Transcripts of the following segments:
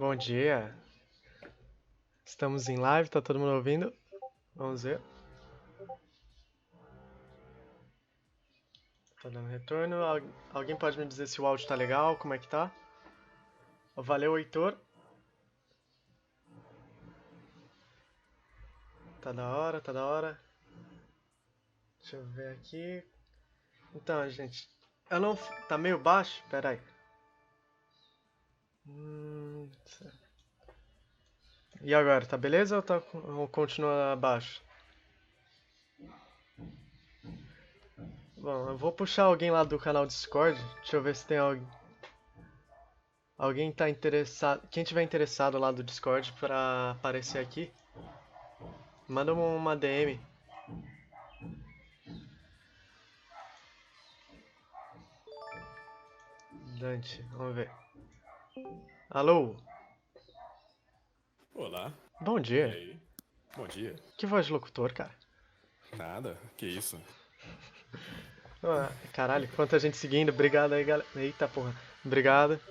Bom dia. Estamos em live, tá todo mundo ouvindo? Vamos ver. Tá dando retorno. Alguém pode me dizer se o áudio tá legal? Como é que tá? Valeu, Heitor. Tá da hora, tá da hora. Deixa eu ver aqui. Então, gente. Eu não. Tá meio baixo? Pera aí. E agora, tá beleza ou continua baixo? Bom, eu vou puxar alguém lá do canal Discord. Deixa eu ver se tem alguém tá interessado. Quem tiver interessado lá do Discord pra aparecer aqui, manda uma DM. Dante, vamos ver. Alô? Olá, Bom e dia. aí? Bom dia. Que voz de locutor, cara. Nada, que isso? Caralho, quanta gente seguindo. Obrigado aí, galera. Eita porra. Obrigado. Tá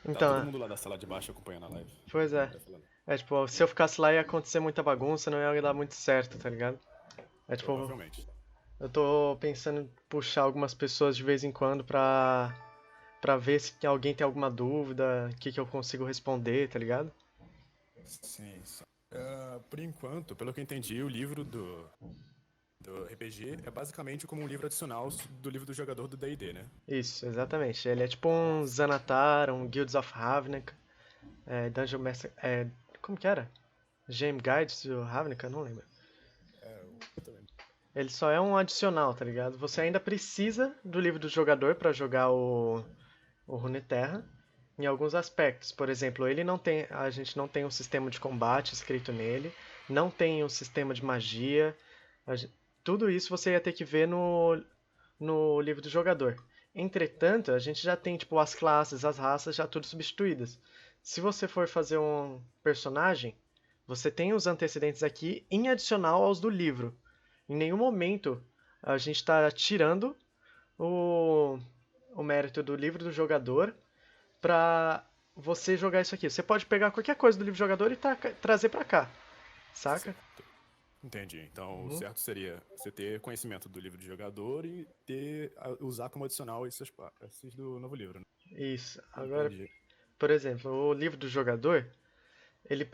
todo Então, mundo lá da sala de baixo acompanhando a live. pois é. Tá falando. É tipo, se eu ficasse lá ia acontecer muita bagunça, não ia dar muito certo, tá ligado? É tipo, Provavelmente. eu tô pensando em puxar algumas pessoas de vez em quando pra ver se alguém tem alguma dúvida, o que eu consigo responder, tá ligado? Sim, sim. Por enquanto, pelo que eu entendi, o livro do RPG é basicamente como um livro adicional do livro do jogador do D&D, né? Isso, exatamente. Ele é tipo um Xanatar, um Guilds of Ravnica, Dungeon Master. Como que era? Game Guides to Ravnica? Não lembro. Eu também. Ele só é um adicional, tá ligado? Você ainda precisa do livro do jogador pra jogar o Runeterra em alguns aspectos. Por exemplo, ele não tem, a gente não tem um sistema de combate escrito nele, não tem um sistema de magia. Tudo isso você ia ter que ver no livro do jogador. Entretanto, a gente já tem tipo as classes, as raças já tudo substituídas. Se você for fazer um personagem, você tem os antecedentes aqui em adicional aos do livro. Em nenhum momento a gente está tirando o, o mérito do livro do jogador para você jogar isso aqui. Você pode pegar qualquer coisa do livro do jogador e trazer para cá, saca? Certo. Entendi. Então, o certo seria você ter conhecimento do livro do jogador e usar como adicional esses do novo livro, né? Isso. Agora, Entendi. por exemplo, o livro do jogador, ele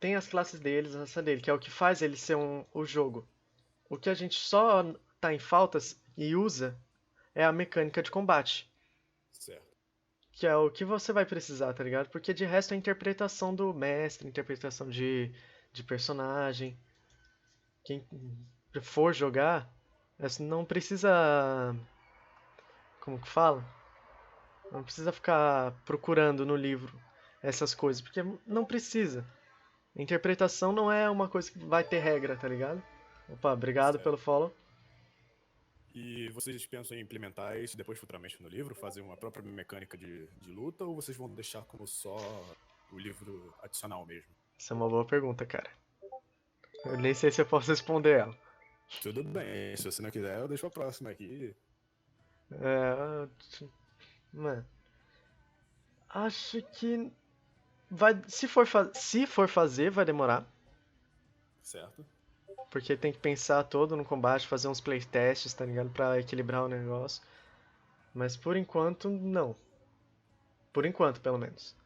tem as classes dele, a raça dele, que é o que faz ele ser o jogo. O que a gente só tá em faltas e usa é a mecânica de combate, Certo. que é o que você vai precisar, tá ligado? Porque de resto é a interpretação do mestre, interpretação de personagem. Quem for jogar, não precisa. Como que fala? Não precisa ficar procurando no livro essas coisas, porque não precisa. Interpretação não é uma coisa que vai ter regra, tá ligado? Opa, obrigado pelo Certo. follow. E vocês pensam em implementar isso depois futuramente no livro? Fazer uma própria mecânica de luta? Ou vocês vão deixar como só o livro adicional mesmo? Essa é uma boa pergunta, cara. Eu nem sei se eu posso responder ela. Tudo bem, se você não quiser, eu deixo a próxima aqui. É, mano, acho que vai, se for fazer, vai demorar, Certo? porque tem que pensar todo no combate, fazer uns playtests, tá ligado, pra equilibrar o negócio. Mas por enquanto, não. Por enquanto, pelo menos.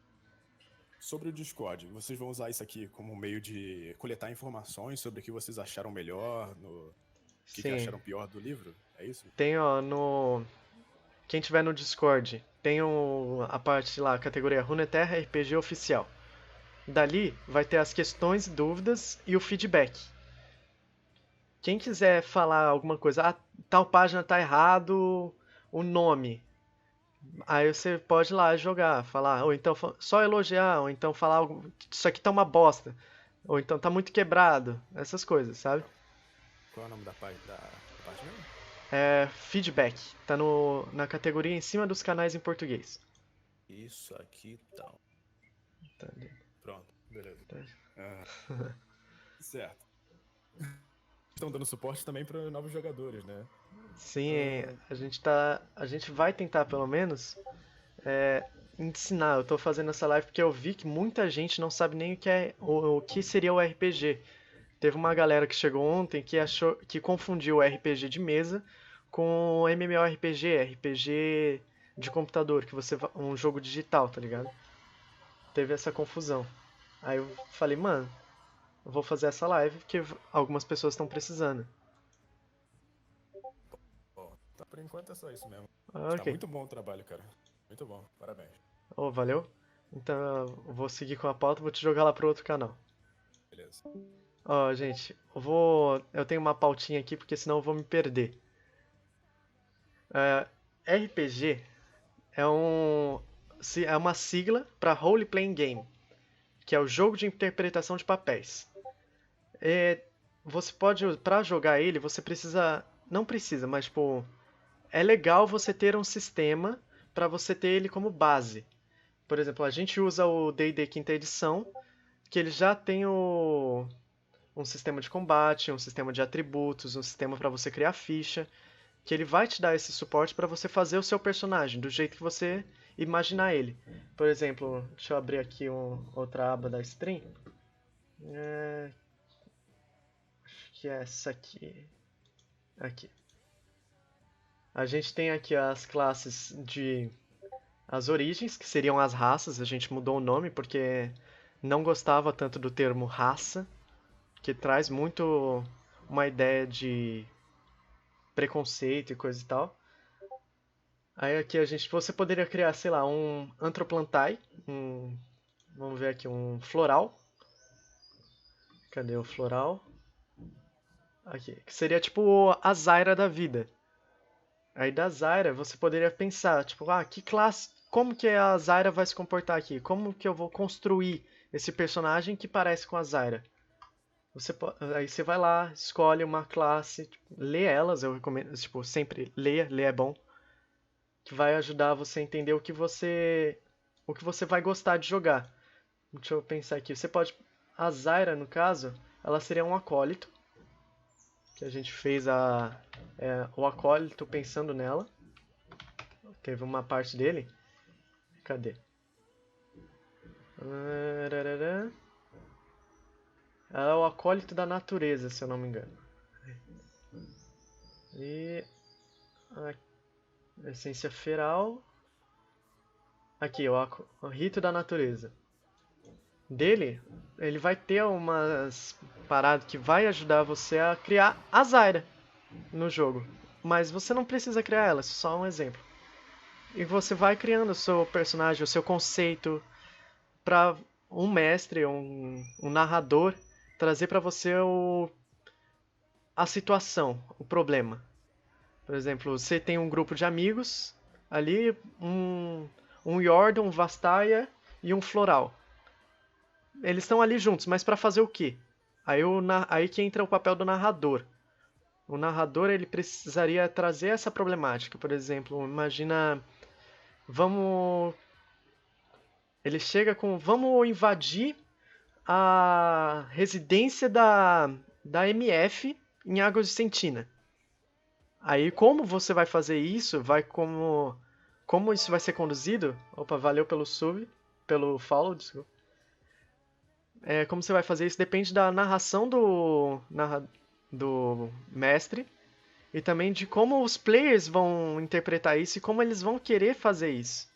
Sobre o Discord, vocês vão usar isso aqui como um meio de coletar informações sobre o que vocês acharam melhor, o que Sim, acharam pior do livro? É isso? tem ó, no quem tiver no Discord, tem a parte lá, a categoria Runeterra RPG Oficial. Dali vai ter as questões, dúvidas e o feedback. Quem quiser falar alguma coisa, tal página tá errado, o nome. Aí você pode ir lá jogar, falar, ou então só elogiar, ou então falar algo, isso aqui tá uma bosta, ou então tá muito quebrado, essas coisas, sabe? Qual é o nome da página? É feedback, tá na categoria em cima dos canais em português. Isso aqui tal. Tá, Pronto, beleza. tá. Ah, certo. Estão dando suporte também para novos jogadores, né? Sim, a gente vai tentar pelo menos ensinar. Eu tô fazendo essa live porque eu vi que muita gente não sabe nem o que é o que seria o RPG. Teve uma galera que chegou ontem que achou que confundiu o RPG de mesa com o MMORPG, RPG de computador, que você um jogo digital, tá ligado? Teve essa confusão. Aí eu falei, mano, eu vou fazer essa live porque algumas pessoas estão precisando. Bom, tá, por enquanto é só isso mesmo. Ah, Está ok. muito bom o trabalho, cara. Muito bom, parabéns. Oh, valeu. Então eu vou seguir com a pauta e vou te jogar lá pro outro canal. Beleza. Ó, gente, eu tenho uma pautinha aqui porque senão eu vou me perder. RPG é uma sigla para Role Playing Game, que é o jogo de interpretação de papéis. É, você pode, para jogar ele, você precisa, não precisa, mas tipo, é legal você ter um sistema para você ter ele como base. Por exemplo, a gente usa o D&D quinta edição, que ele já tem um sistema de combate, um sistema de atributos, um sistema para você criar ficha, que ele vai te dar esse suporte para você fazer o seu personagem do jeito que você imaginar ele. Por exemplo, deixa eu abrir aqui outra aba da stream. Acho que é essa aqui. Aqui. A gente tem aqui as classes de as origens, que seriam as raças. A gente mudou o nome porque não gostava tanto do termo raça, que traz muito uma ideia de preconceito e coisa e tal. Aí aqui você poderia criar, sei lá, um Anthroplantai, vamos ver aqui, um floral. Cadê o floral? Aqui, que seria tipo a Zyra da vida. Aí da Zyra você poderia pensar, tipo, que classe, como que a Zyra vai se comportar aqui? Como que eu vou construir esse personagem que parece com a Zyra? Aí você vai lá, escolhe uma classe, tipo, lê elas, eu recomendo, tipo, sempre leia, ler é bom, que vai ajudar você a entender o que você vai gostar de jogar. Deixa eu pensar aqui. A Zyra, no caso, ela seria um acólito, que a gente fez o acólito pensando nela. Teve uma parte dele. Cadê? Ela é o acólito da natureza, se eu não me engano. E a essência feral. Aqui, o rito da natureza. Dele, ele vai ter umas paradas que vai ajudar você a criar a Zyra no jogo. Mas você não precisa criar ela, só um exemplo. E você vai criando o seu personagem, o seu conceito, para um mestre, um narrador, trazer para você a situação, o problema. Por exemplo, você tem um grupo de amigos, ali um Yordle, um Vastaya e um Floral. Eles estão ali juntos, mas para fazer o quê? Aí que entra o papel do narrador. O narrador ele precisaria trazer essa problemática. Por exemplo, imagina, vamos, ele chega com, vamos invadir a residência da MF em Águas de Sentina. Aí como você vai fazer isso? Como isso vai ser conduzido? Opa, valeu pelo sub, pelo follow, desculpa. Como você vai fazer isso depende da narração do mestre e também de como os players vão interpretar isso e como eles vão querer fazer isso.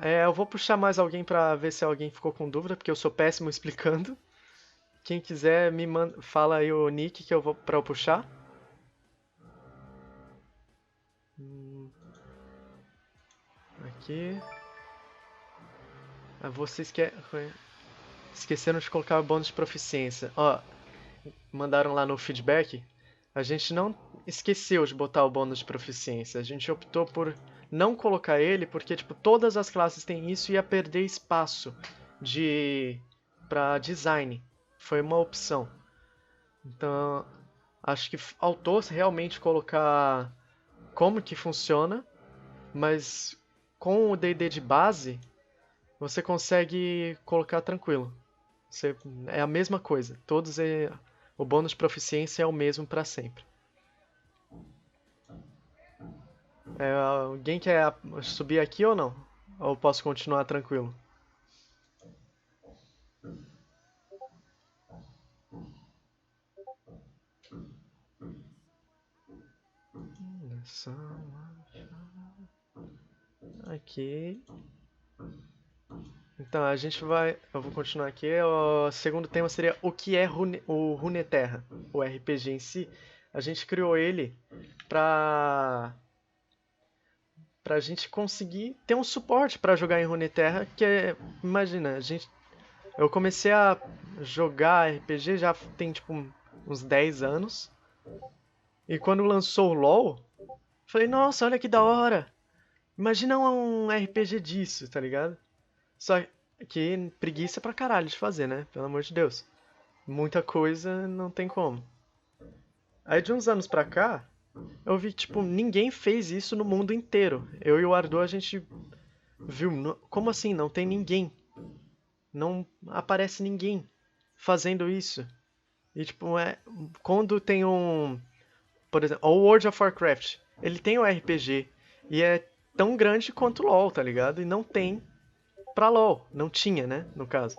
Eu vou puxar mais alguém pra ver se alguém ficou com dúvida, porque eu sou péssimo explicando. Quem quiser me manda, fala aí o nick que eu vou para eu puxar. Aqui. Vocês esqueceram de colocar o bônus de proficiência. Ó, mandaram lá no feedback. A gente não esqueceu de botar o bônus de proficiência. A gente optou por não colocar ele porque tipo todas as classes têm isso e ia perder espaço para design. Foi uma opção. Então, acho que faltou realmente colocar como que funciona, mas com o D&D de base, você consegue colocar tranquilo. É a mesma coisa. O bônus de proficiência é o mesmo para sempre. Alguém quer subir aqui ou não? Ou posso continuar tranquilo? Aqui. Então, a gente vai. Eu vou continuar aqui. O segundo tema seria o que é o Runeterra, o RPG em si. A gente criou ele pra. Pra gente conseguir ter um suporte pra jogar em Runeterra, que é. Imagina, eu comecei a jogar RPG já tem tipo uns 10 anos. E quando lançou o LoL, falei, nossa, olha que da hora. Imagina um RPG disso, tá ligado? Só que preguiça pra caralho de fazer, né? Pelo amor de Deus. Muita coisa não tem como. Aí de uns anos pra cá, eu vi, tipo, ninguém fez isso no mundo inteiro. Eu e o Ardu, a gente viu, como assim? Não tem ninguém. Não aparece ninguém fazendo isso. E, tipo, quando tem por exemplo, o World of Warcraft, ele tem o RPG e é tão grande quanto o LoL, tá ligado? E não tem pra LoL, não tinha, né, no caso.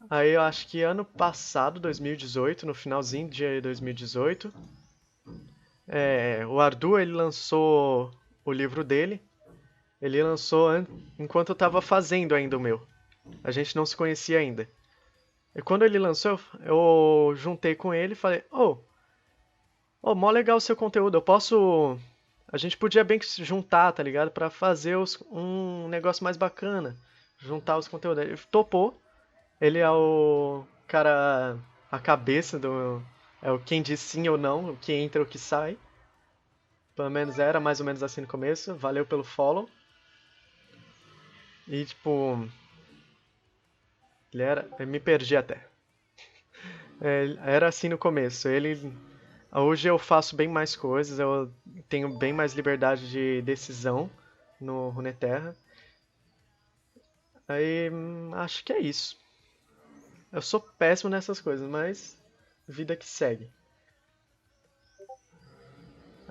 Aí eu acho que ano passado, 2018, no finalzinho de 2018, o Ardu ele lançou o livro dele. Ele lançou enquanto eu tava fazendo ainda o meu. A gente não se conhecia ainda. E quando ele lançou, eu juntei com ele e falei: mó legal o seu conteúdo, eu posso. A gente podia bem que se juntar, tá ligado? Pra fazer um negócio mais bacana. Juntar os conteúdos. Ele topou. Ele é o cara. A cabeça do. É o quem diz sim ou não, o que entra ou o que sai. Pelo menos era mais ou menos assim no começo. Valeu pelo follow. E tipo. Ele era. Eu me perdi até. Era assim no começo. Hoje eu faço bem mais coisas, eu tenho bem mais liberdade de decisão no Runeterra. Aí acho que é isso. Eu sou péssimo nessas coisas, mas vida que segue.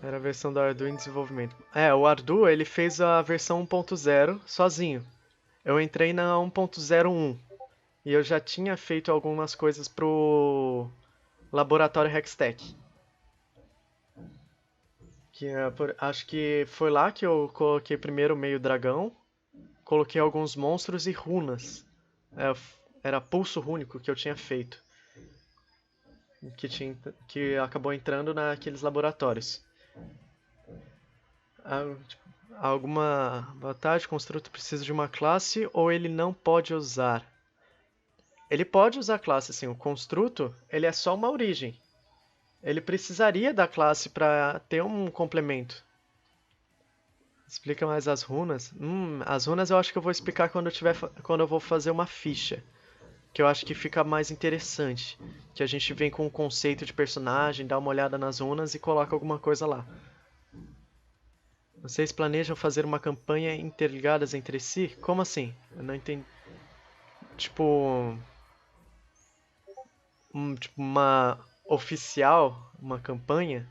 Era a versão do Ardu em desenvolvimento. O Ardu ele fez a versão 1.0 sozinho. Eu entrei na 1.01 e eu já tinha feito algumas coisas pro laboratório Hextech. Acho que foi lá que eu coloquei primeiro o meio dragão, coloquei alguns monstros e runas. Era pulso rúnico que eu tinha feito, que acabou entrando naqueles laboratórios. Alguma batalha, construto precisa de uma classe ou ele não pode usar? Ele pode usar classe, assim. O construto, ele é só uma origem. Ele precisaria da classe para ter um complemento. Explica mais as runas. As runas eu acho que eu vou explicar quando eu vou fazer uma ficha. Que eu acho que fica mais interessante. Que a gente vem com o conceito de personagem, dá uma olhada nas runas e coloca alguma coisa lá. Vocês planejam fazer uma campanha interligadas entre si? Como assim? Eu não entendi. Tipo. Tipo uma oficial, uma campanha?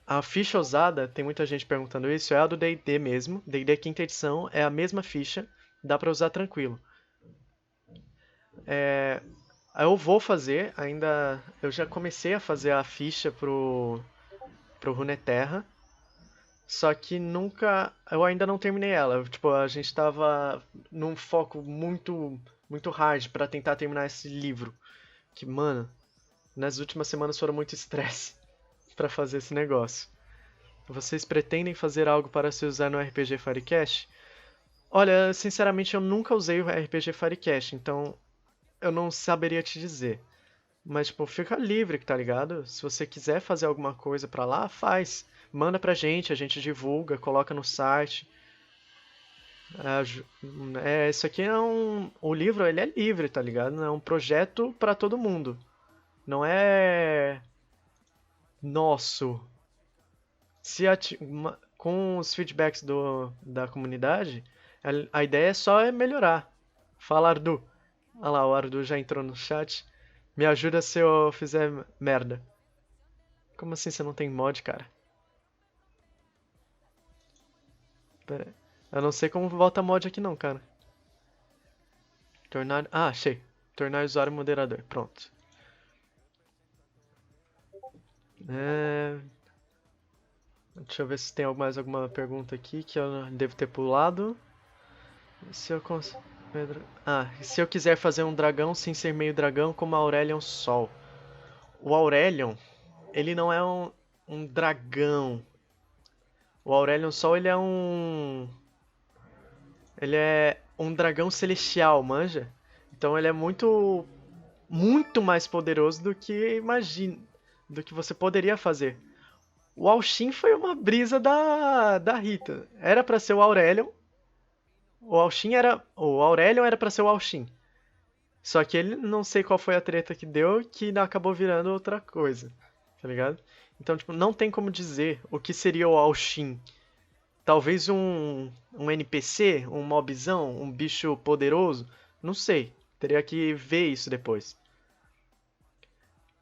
A ficha usada, tem muita gente perguntando isso, é a do D&D mesmo. D&D quinta edição, é a mesma ficha, dá pra usar tranquilo. Eu vou fazer, ainda. Eu já comecei a fazer a ficha pro Runeterra. Só que nunca. Eu ainda não terminei ela. Tipo, a gente tava num foco muito hard pra tentar terminar esse livro. Que, mano, nas últimas semanas foram muito estresse pra fazer esse negócio. Vocês pretendem fazer algo para se usar no RPG Firecast? Olha, sinceramente eu nunca usei o RPG Firecast, então eu não saberia te dizer. Mas, tipo, fica livre, tá ligado? Se você quiser fazer alguma coisa pra lá, faz. Manda pra gente, a gente divulga, coloca no site. Isso aqui é O livro, ele é livre, tá ligado? É um projeto pra todo mundo. Não é nosso. Com os feedbacks da comunidade, a ideia é só melhorar. Fala, Ardu. Olha lá, o Ardu já entrou no chat. Me ajuda se eu fizer merda. Como assim você não tem mod, cara? Pera aí. Eu não sei como volta mod aqui não, cara. Tornar... Ah, achei. Tornar usuário moderador. Pronto. Deixa eu ver se tem mais alguma pergunta aqui que eu devo ter pulado. Se eu cons... se eu quiser fazer um dragão sem ser meio dragão como a Aurelion Sol. O Aurelion, ele não é um dragão. O Aurelion Sol, ele é um... Ele é um dragão celestial, manja? Então ele é muito mais poderoso do que imagina, do que você poderia fazer. O Alshin foi uma brisa da Rita. Era pra ser o Aurelion. O Aurelion era pra ser o Alshin. Só que ele não sei qual foi a treta que deu que acabou virando outra coisa, tá ligado? Então, tipo, não tem como dizer o que seria o Alshin. Talvez um NPC, um mobzão, um bicho poderoso, não sei. Teria que ver isso depois.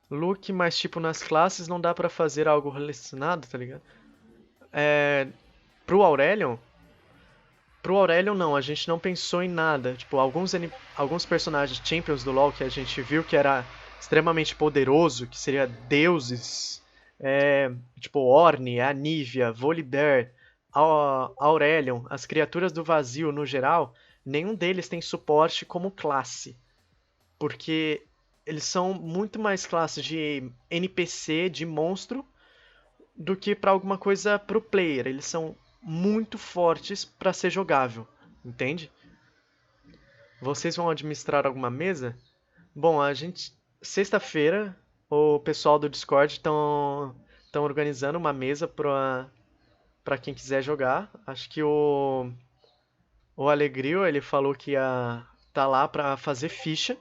Look, mas tipo nas classes não dá pra fazer algo relacionado, tá ligado? Pro Aurelion, Pro Aurelion não, a gente não pensou em nada. Tipo, alguns personagens Champions do LoL que a gente viu que era extremamente poderoso, que seria deuses, tipo Ornn, Anivia, Volibear, Aurelion, as criaturas do vazio no geral, nenhum deles tem suporte como classe. Porque eles são muito mais classes de NPC, de monstro, do que para alguma coisa pro player. Eles são muito fortes para ser jogável, entende? Vocês vão administrar alguma mesa? Bom, a gente sexta-feira o pessoal do Discord estão organizando uma mesa para quem quiser jogar. Acho que o Alegrio, ele falou que ia tá lá para fazer ficha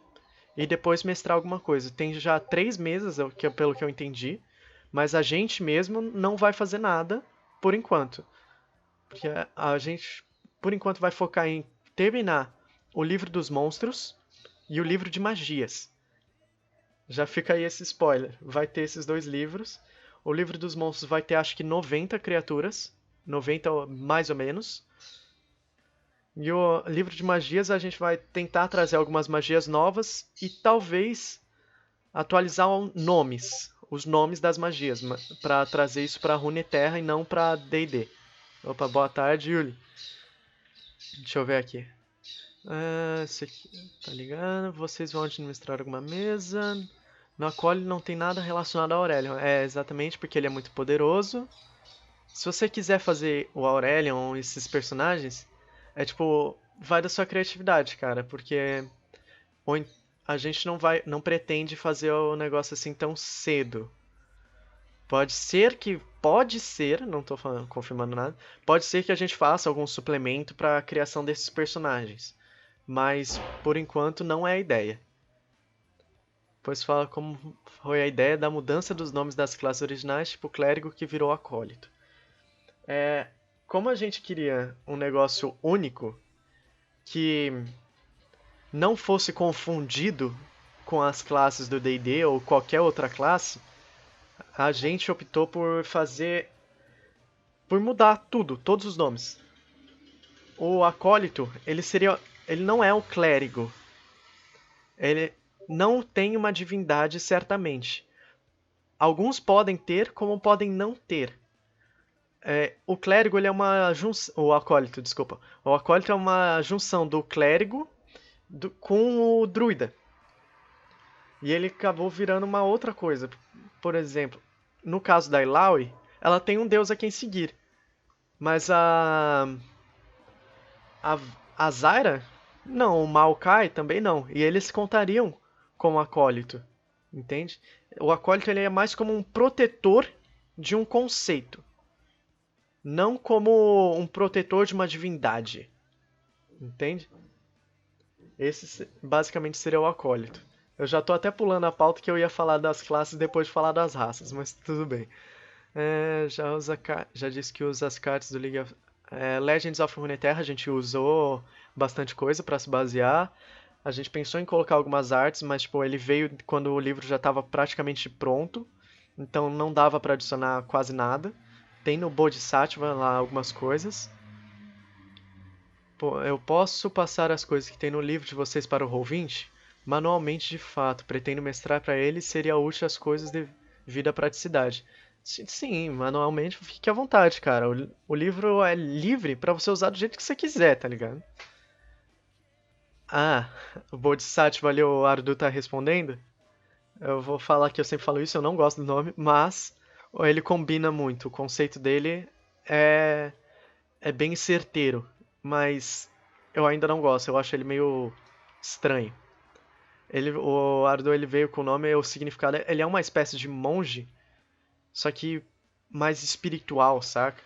e depois mestrar alguma coisa. Tem já 3 mesas, pelo que eu entendi, mas a gente mesmo não vai fazer nada por enquanto. Porque a gente, por enquanto, vai focar em terminar o livro dos monstros e o livro de magias. Já fica aí esse spoiler. Vai ter esses 2 livros. O livro dos monstros vai ter acho que 90 criaturas. 90 mais ou menos. E o livro de magias a gente vai tentar trazer algumas magias novas e talvez atualizar nomes. Os nomes das magias. Para trazer isso para Runeterra e não para D&D. Opa, boa tarde, Yuli. Deixa eu ver aqui. Esse aqui, tá ligado? Vocês vão administrar alguma mesa. No Acole não tem nada relacionado ao Aurelion. É exatamente porque ele é muito poderoso. Se você quiser fazer o Aurelion, esses personagens, tipo, vai da sua criatividade, cara. Porque a gente não pretende fazer o negócio assim tão cedo. Pode ser, não tô confirmando nada, pode ser que a gente faça algum suplemento para a criação desses personagens, mas por enquanto não é a ideia. Pois fala como foi a ideia da mudança dos nomes das classes originais, tipo clérigo que virou acólito. Como a gente queria um negócio único que não fosse confundido com as classes do D&D ou qualquer outra classe, a gente optou por mudar tudo, todos os nomes. O acólito, ele não é um clérigo. Ele não tem uma divindade certamente. Alguns podem ter, como podem não ter. O clérigo, ele é uma junção, o acólito, desculpa. O acólito é uma junção do clérigo com o druida. E ele acabou virando uma outra coisa. Por exemplo, no caso da Illaoi, ela tem um deus a quem seguir. Mas a Zyra, não. O Maokai também não. E eles contariam como acólito. Entende? O acólito ele é mais como um protetor de um conceito. Não como um protetor de uma divindade. Entende? Esse basicamente seria o acólito. Eu já tô até pulando a pauta que eu ia falar das classes depois de falar das raças, mas tudo bem. Já disse que usa as cartas do League of... Legends of Runeterra, a gente usou bastante coisa para se basear. A gente pensou em colocar algumas artes, mas tipo, ele veio quando o livro já estava praticamente pronto. Então não dava para adicionar quase nada. Tem no Bodhisattva lá algumas coisas. Tipo, eu posso passar as coisas que tem no livro de vocês para o Roll20? Manualmente, de fato. Pretendo mestrar para ele e seria útil as coisas devido à praticidade. Sim, manualmente, fique à vontade, cara. O livro é livre para você usar do jeito que você quiser, tá ligado? Ah, o Bodhisattva ali, o Ardu tá respondendo. Eu vou falar que eu sempre falo isso, eu não gosto do nome, mas ele combina muito. O conceito dele é, é bem certeiro, mas eu ainda não gosto, eu acho ele meio estranho. O Ardu ele veio com o nome, o significado, ele é uma espécie de monge, só que mais espiritual, saca?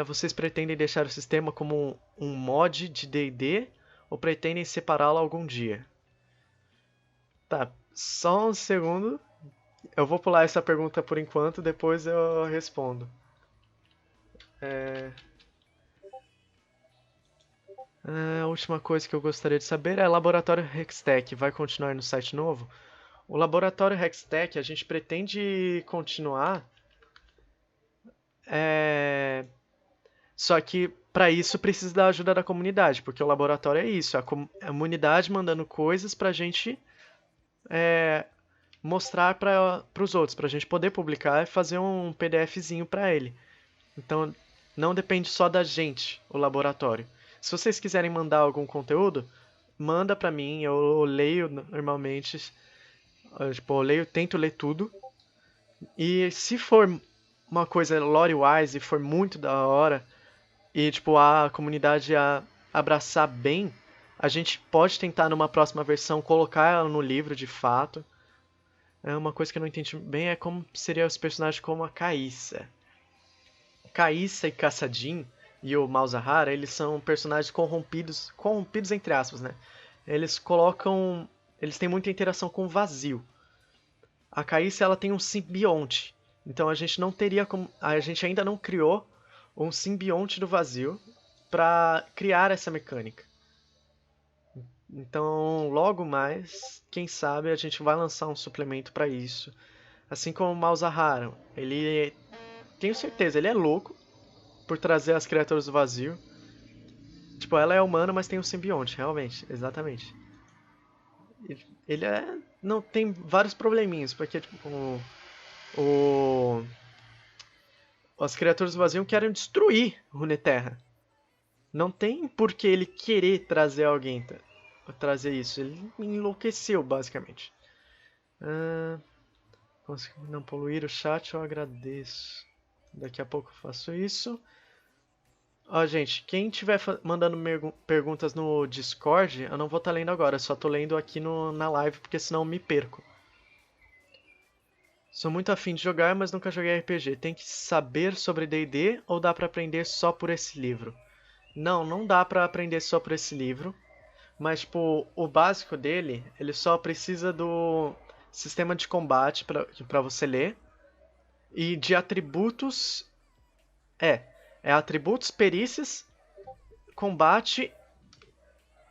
Vocês pretendem deixar o sistema como um mod de D&D ou pretendem separá-lo algum dia? Tá, só um segundo. Eu vou pular essa pergunta por enquanto, depois eu respondo. A última coisa que eu gostaria de saber é: Laboratório Hextech vai continuar no site novo? O Laboratório Hextech a gente pretende continuar, é... só que para isso precisa da ajuda da comunidade, porque o laboratório é isso, a comunidade mandando coisas pra gente mostrar para os outros, pra gente poder publicar e fazer um PDFzinho para ele. Então, não depende só da gente, o laboratório. Se vocês quiserem mandar algum conteúdo, manda pra mim, eu leio normalmente, tipo, eu leio, tento ler tudo. E se for uma coisa lore-wise e for muito da hora, e tipo, a comunidade abraçar bem, a gente pode tentar numa próxima versão colocar ela no livro de fato. Uma coisa que eu não entendi bem é como seriam os personagens como a Caissa. Caissa e Kassadin e o Malzahar, eles são personagens corrompidos, corrompidos entre aspas, né? Eles têm muita interação com o vazio. A Caissa, ela tem um simbionte, então a gente não teria como, a gente ainda não criou um simbionte do vazio para criar essa mecânica. Então, logo mais, quem sabe a gente vai lançar um suplemento para isso. Assim como o Malzahar, ele tenho certeza, ele é louco por trazer as criaturas do vazio. Tipo, ela é humana, mas tem um simbionte, realmente, exatamente. Ele é. Não, tem vários probleminhas, porque tipo, o- as criaturas do vazio querem destruir Runeterra. Não tem por que ele querer trazer alguém, trazer isso. Ele enlouqueceu, basicamente. Ah, consegui não poluir o chat, eu agradeço. Daqui a pouco eu faço isso. Ó, gente, quem tiver mandando perguntas no Discord, eu não vou estar lendo agora, só tô lendo aqui na live, porque senão eu me perco. Sou muito afim de jogar, mas nunca joguei RPG. Tem que saber sobre D&D ou dá pra aprender só por esse livro? Não, não dá pra aprender só por esse livro, mas tipo, o básico dele, ele só precisa do sistema de combate pra você ler e de atributos, é, é atributos, perícias, combate.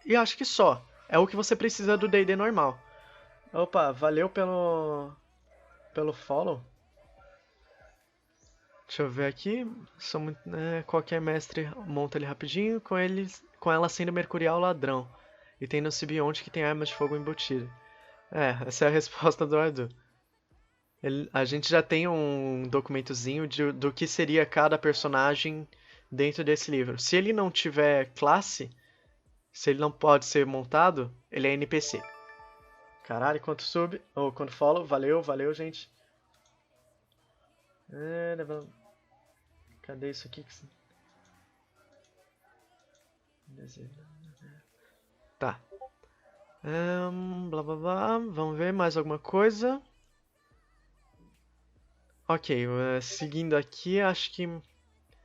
E acho que só. É o que você precisa do D&D normal. Opa, valeu pelo follow. Deixa eu ver aqui. Qualquer mestre monta ele rapidinho, com ela sendo mercurial ladrão. E tem no Sibionte que tem armas de fogo embutida. Essa é a resposta do Ardu. A gente já tem um documentozinho do que seria cada personagem dentro desse livro. Se ele não tiver classe, se ele não pode ser montado, ele é NPC. Caralho, quanto sub, ou quanto follow, valeu, gente. Cadê isso aqui? Tá. Blá blá blá. Vamos ver mais alguma coisa. Ok, seguindo aqui, acho que.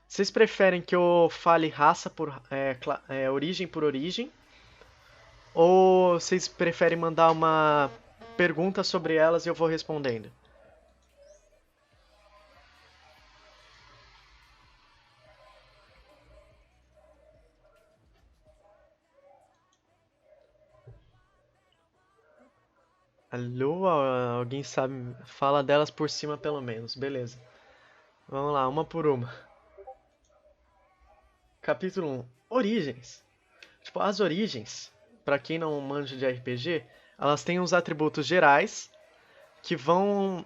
Vocês preferem que eu fale raça por. Origem por origem? Ou vocês preferem mandar uma pergunta sobre elas e eu vou respondendo? Alô? Alguém sabe? Fala delas por cima pelo menos, beleza. Vamos lá, uma por uma. Capítulo 1. Origens. Tipo, as origens, pra quem não manja de RPG, elas têm uns atributos gerais que vão...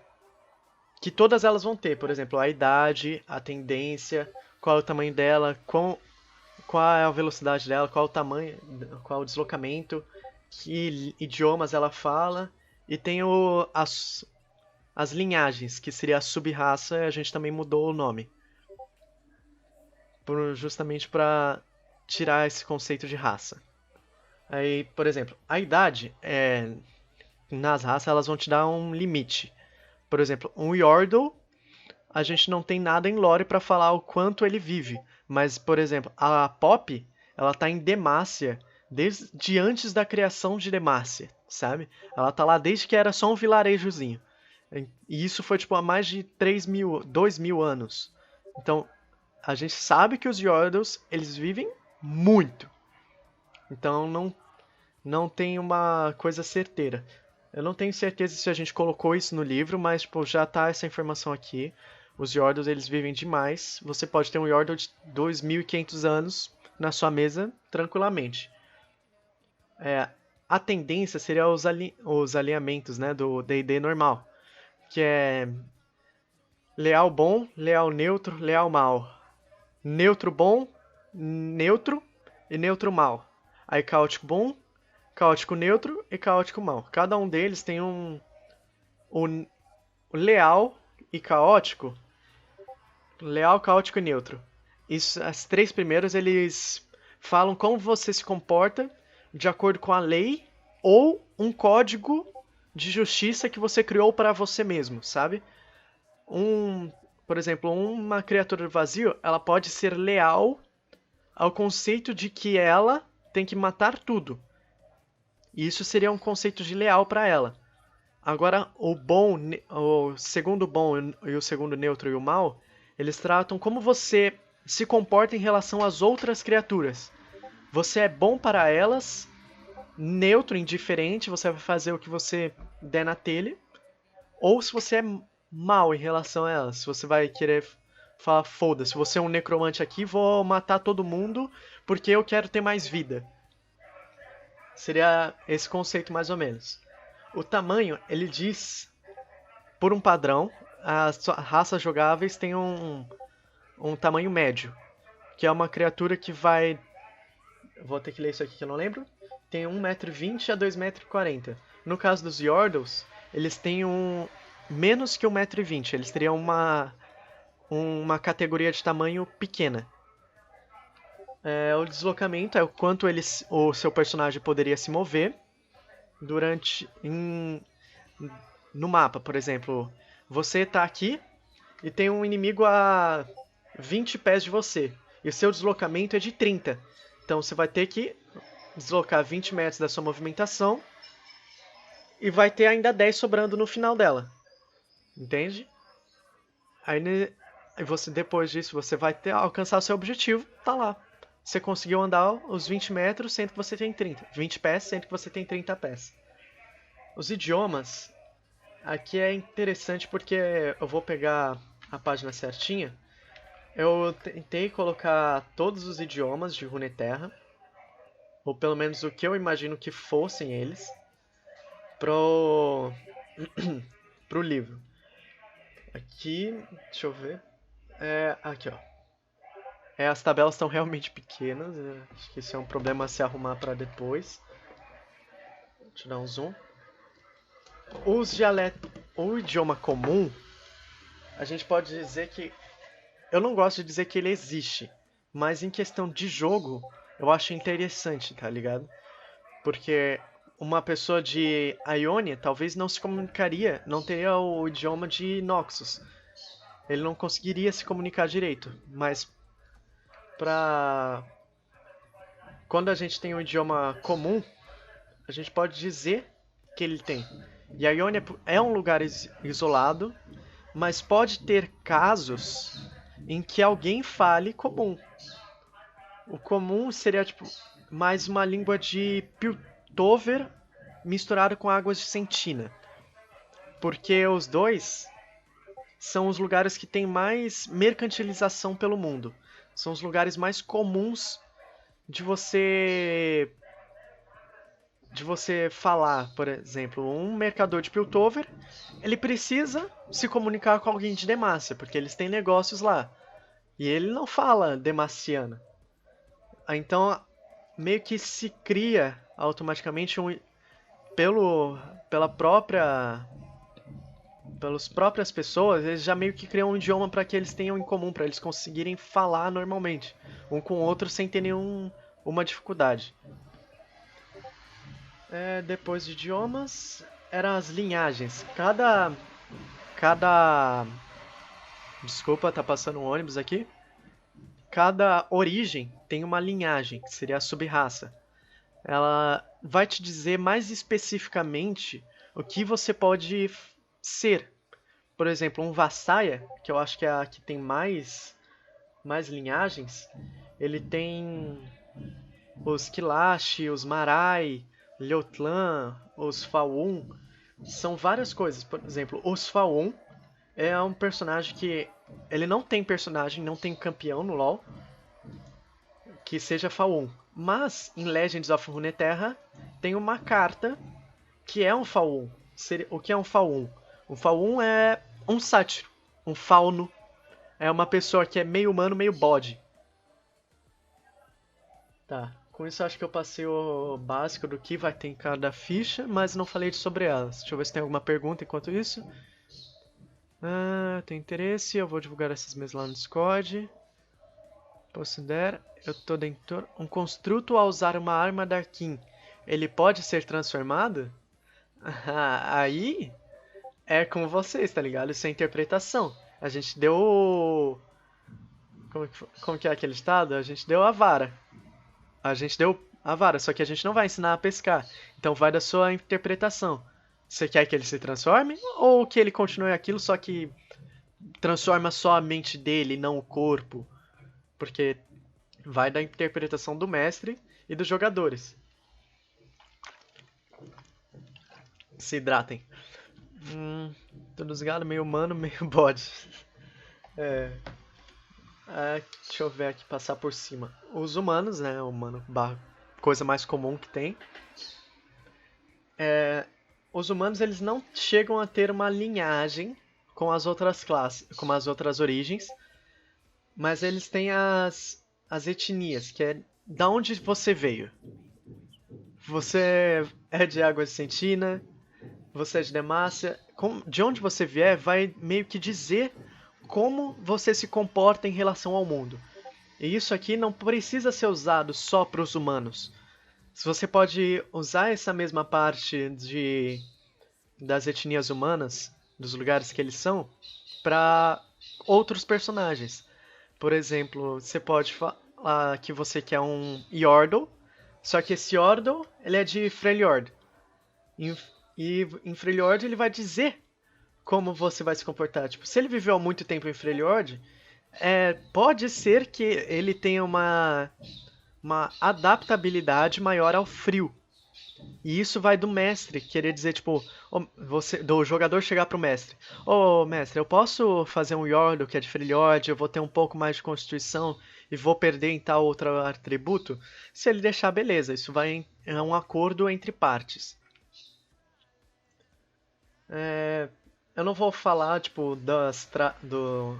que todas elas vão ter. Por exemplo, a idade, a tendência, qual é o tamanho dela, qual é a velocidade dela, qual é o tamanho, qual é o deslocamento, que idiomas ela fala, e tem as linhagens, que seria a sub-raça, e a gente também mudou o nome. Justamente para tirar esse conceito de raça. Aí, por exemplo, a idade, nas raças, elas vão te dar um limite. Por exemplo, um Yordle, a gente não tem nada em lore para falar o quanto ele vive. Mas, por exemplo, a Poppy, ela tá em Demacia desde antes da criação de Demacia, sabe? Ela tá lá desde que era só um vilarejozinho. E isso foi, tipo, há mais de 2.000 anos. Então, a gente sabe que os Yordles, eles vivem muito. Então, não tem uma coisa certeira. Eu não tenho certeza se a gente colocou isso no livro, mas tipo, já tá essa informação aqui. Os Yordles, eles vivem demais. Você pode ter um Yordle de 2.500 anos na sua mesa tranquilamente. A tendência seria os alinhamentos, né, do D&D normal, que é leal bom, leal neutro, leal mal. Neutro bom, neutro e neutro mal. Aí caótico bom, caótico neutro e caótico mal. Cada um deles tem um leal e caótico. Leal, caótico e neutro. As três primeiras, eles falam como você se comporta de acordo com a lei ou um código de justiça que você criou para você mesmo, sabe? Por exemplo, uma criatura do vazio, ela pode ser leal ao conceito de que ela tem que matar tudo. E isso seria um conceito de leal para ela. Agora, o segundo bom e o segundo neutro e o mal, eles tratam como você se comporta em relação às outras criaturas. Você é bom para elas, neutro, indiferente, você vai fazer o que você der na telha. Ou se você é mal em relação a elas, se você vai querer falar, foda-se, você é um necromante aqui, vou matar todo mundo porque eu quero ter mais vida. Seria esse conceito mais ou menos. O tamanho, ele diz, por um padrão, as raças jogáveis têm um tamanho médio, que é uma criatura que vai... Vou ter que ler isso aqui que eu não lembro. Tem 1,20 m a 2,40 m. No caso dos Yordles, eles têm menos que 1,20 m. Eles teriam uma categoria de tamanho pequena. O deslocamento é o quanto o seu personagem poderia se mover no mapa. Por exemplo, você está aqui e tem um inimigo a 20 pés de você. E o seu deslocamento é de 30. Então você vai ter que deslocar 20 metros da sua movimentação e vai ter ainda 10 sobrando no final dela. Entende? Aí você, depois disso, você vai alcançar o seu objetivo. Tá lá. Você conseguiu andar os 20 metros, sendo que você tem 30. 20 pés, sendo que você tem 30 pés. Os idiomas. Aqui é interessante porque eu vou pegar a página certinha. Eu tentei colocar todos os idiomas de Runeterra, ou pelo menos o que eu imagino que fossem eles, pro livro. Aqui, deixa eu ver. Aqui, ó. As tabelas estão realmente pequenas. Acho que isso é um problema a se arrumar para depois. Deixa eu dar um zoom. O idioma comum, a gente pode dizer que... Eu não gosto de dizer que ele existe, mas em questão de jogo, eu acho interessante, tá ligado? Porque uma pessoa de Ionia talvez não se comunicaria, não teria o idioma de Noxus. Ele não conseguiria se comunicar direito, mas quando a gente tem um idioma comum, a gente pode dizer que ele tem. E a Ionia é um lugar isolado, mas pode ter casos em que alguém fale comum. O comum seria tipo mais uma língua de Piltover misturado com águas de Sentina. Porque os dois são os lugares que tem mais mercantilização pelo mundo. São os lugares mais comuns de você falar, por exemplo, um mercador de Piltover, ele precisa se comunicar com alguém de Demacia, porque eles têm negócios lá. E ele não fala demaciano. Então, meio que se cria automaticamente pela própria pelas próprias pessoas, eles já meio que criam um idioma para que eles tenham em comum, para eles conseguirem falar normalmente, um com o outro sem ter nenhuma dificuldade. Depois de idiomas, eram as linhagens. Desculpa, tá passando um ônibus aqui. Cada origem tem uma linhagem, que seria a sub-raça. Ela vai te dizer mais especificamente o que você pode ser. Por exemplo, um Vassaia, que eu acho que é a que tem mais linhagens, ele tem os Kilash, os Marai, Liotlan, os Faun. São várias coisas. Por exemplo, os Faun é um personagem que ele não tem personagem, não tem campeão no LoL que seja Faun. Mas em Legends of Runeterra tem uma carta que é um Faun. O que é um Faun? Um Faun é um sátiro, um fauno. É uma pessoa que é meio humano, meio bode. Tá, com isso acho que eu passei o básico do que vai ter em cada ficha, mas não falei sobre elas. Deixa eu ver se tem alguma pergunta enquanto isso. Tem interesse, eu vou divulgar essas mesas lá no Discord. Considera, eu tô dentro. Um construto ao usar uma arma da Arkin, ele pode ser transformado? Aí é com vocês, tá ligado? Isso é interpretação. A gente deu. Como que é aquele estado? A gente deu a vara. A gente deu a vara, só que a gente não vai ensinar a pescar. Então vai da sua interpretação. Você quer que ele se transforme? Ou que ele continue aquilo, só que transforma só a mente dele, não o corpo? Porque vai da interpretação do mestre e dos jogadores. Se hidratem. Todos gado, meio humano, meio bode. Deixa eu ver aqui, passar por cima. Os humanos, né? Humano, coisa mais comum que tem. Os humanos, eles não chegam a ter uma linhagem com as outras classes, com as outras origens, mas eles têm as etnias, que é da onde você veio. Você é de Água Sentina, você é de Demacia. De onde você vier vai meio que dizer como você se comporta em relação ao mundo. E isso aqui não precisa ser usado só para os humanos. Você pode usar essa mesma parte das etnias humanas, dos lugares que eles são, para outros personagens. Por exemplo, você pode falar que você quer um Yordle, só que esse Yordle ele é de Freljord. E em Freljord ele vai dizer como você vai se comportar. Tipo, se ele viveu há muito tempo em Freljord, pode ser que ele tenha uma adaptabilidade maior ao frio. E isso vai do mestre querer dizer, tipo, do jogador chegar pro mestre. Mestre, eu posso fazer um Yordle que é de Freljord, eu vou ter um pouco mais de constituição e vou perder em tal outro atributo? Se ele deixar, beleza, isso é um acordo entre partes. Eu não vou falar, tipo,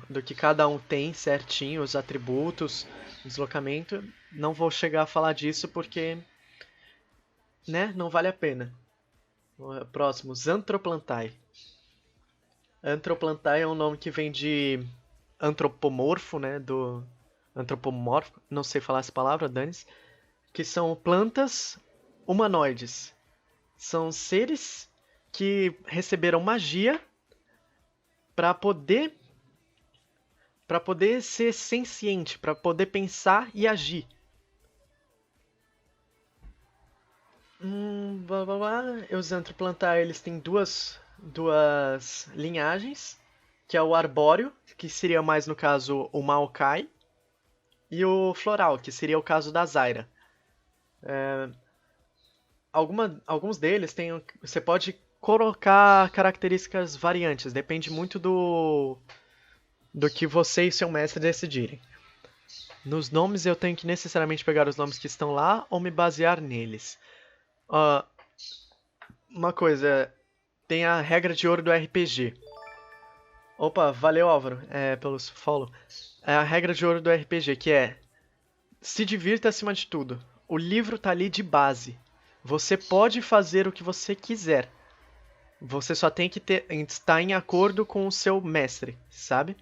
do que cada um tem certinho, os atributos, deslocamento. Não vou chegar a falar disso porque, né, não vale a pena. Próximo, Xanthoplantae. Anthroplantae é um nome que vem de antropomorfo, né, do antropomórfico, não sei falar essa palavra, dane-se, que são plantas humanoides. São seres que receberam magia para poder ser senciente, para poder pensar e agir. Os Xanthoplantae, eles têm duas linhagens, que é o Arbóreo, que seria mais no caso o Maokai, e o Floral, que seria o caso da Zyra. Alguns deles você pode colocar características variantes, depende muito do que você e seu mestre decidirem. Nos nomes eu tenho que necessariamente pegar os nomes que estão lá ou me basear neles. Ah, uma coisa, tem a regra de ouro do RPG. Opa, valeu Álvaro, pelo follow. É a regra de ouro do RPG, que é se divirta acima de tudo. O livro tá ali de base. Você pode fazer o que você quiser. Você só tem que estar em acordo com o seu mestre, sabe?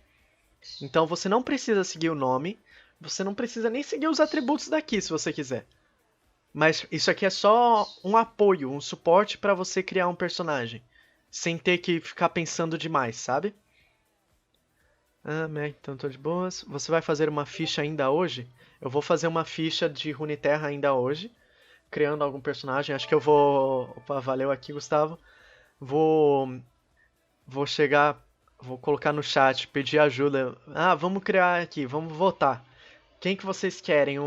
Então você não precisa seguir o nome, você não precisa nem seguir os atributos daqui se você quiser. Mas isso aqui é só um apoio, um suporte para você criar um personagem, sem ter que ficar pensando demais, sabe? Ah, então tô de boas. Você vai fazer uma ficha ainda hoje? Eu vou fazer uma ficha de Runeterra ainda hoje, criando algum personagem. Acho que eu vou. Opa, valeu aqui, Gustavo. Vou. Vou chegar. Vou colocar no chat, pedir ajuda. Ah, vamos criar aqui, vamos votar. Quem que vocês querem?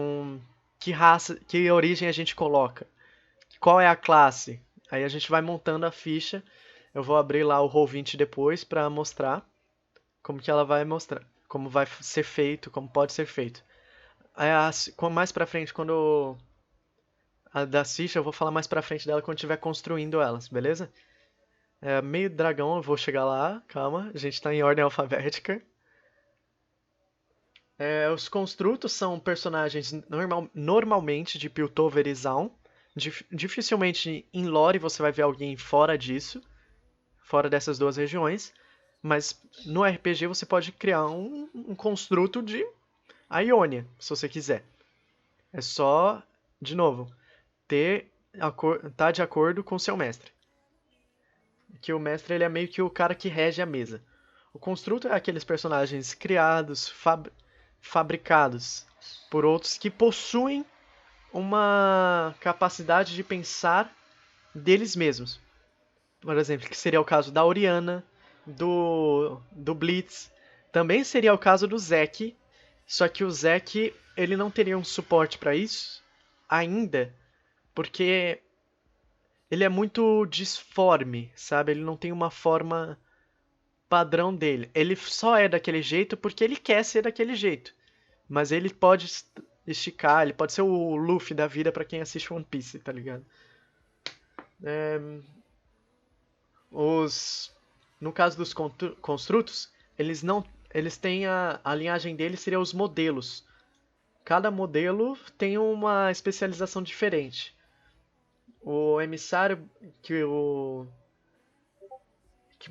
Que raça, que origem a gente coloca? Qual é a classe? Aí a gente vai montando a ficha. Eu vou abrir lá o Roll20 depois para mostrar como que ela vai mostrar, como vai ser feito, como pode ser feito. Aí, mais pra frente, quando a da ficha, eu vou falar mais pra frente dela quando estiver construindo elas, beleza? Meio dragão, eu vou chegar lá, calma, a gente tá em ordem alfabética. Os construtos são personagens normalmente de Piltover e Zaun. Dificilmente em lore você vai ver alguém fora disso, fora dessas duas regiões. Mas no RPG você pode criar um construto de Ionia, se você quiser. É só, de novo, tá de acordo com o seu mestre. Que o mestre ele é meio que o cara que rege a mesa. O construto é aqueles personagens criados, fabricados por outros que possuem uma capacidade de pensar deles mesmos. Por exemplo, que seria o caso da Oriana, do Blitz. Também seria o caso do Zek, só que o Zek ele não teria um suporte para isso ainda, porque ele é muito disforme, sabe? Ele não tem uma forma padrão dele. Ele só é daquele jeito porque ele quer ser daquele jeito. Mas ele pode esticar, ele pode ser o Luffy da vida pra quem assiste One Piece, tá ligado? No caso dos construtos, eles têm a linhagem deles seria os modelos. Cada modelo tem uma especialização diferente. O emissário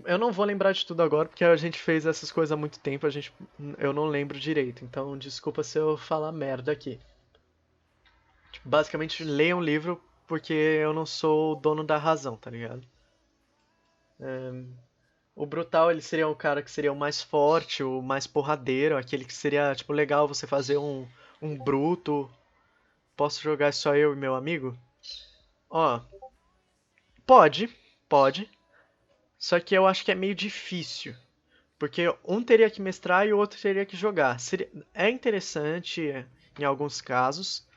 eu não vou lembrar de tudo agora porque a gente fez essas coisas há muito tempo, eu não lembro direito. Então, desculpa se eu falar merda aqui. Basicamente, leia um livro porque eu não sou o dono da razão, tá ligado? O brutal, ele seria o cara que seria o mais forte, o mais porradeiro, aquele que seria, tipo, legal você fazer um bruto. Posso jogar só eu e meu amigo? Ó, pode, pode. Só que eu acho que é meio difícil. Porque um teria que mestrar e o outro teria que jogar. É interessante em alguns casos,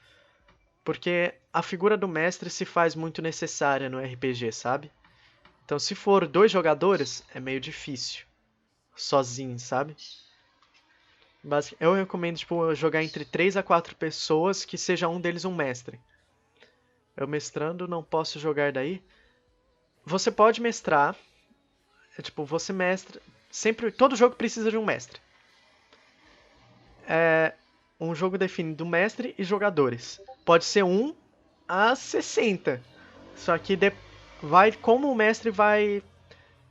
porque a figura do mestre se faz muito necessária no RPG, sabe? Então, se for dois jogadores, é meio difícil. Sozinho, sabe? Eu recomendo tipo, jogar entre 3 a 4 pessoas que seja um deles um mestre. Eu mestrando não posso jogar daí. Você pode mestrar. Tipo, você mestra. Sempre. Todo jogo precisa de um mestre. Um jogo definido mestre e jogadores. Pode ser 1 a 60. Só que como o mestre vai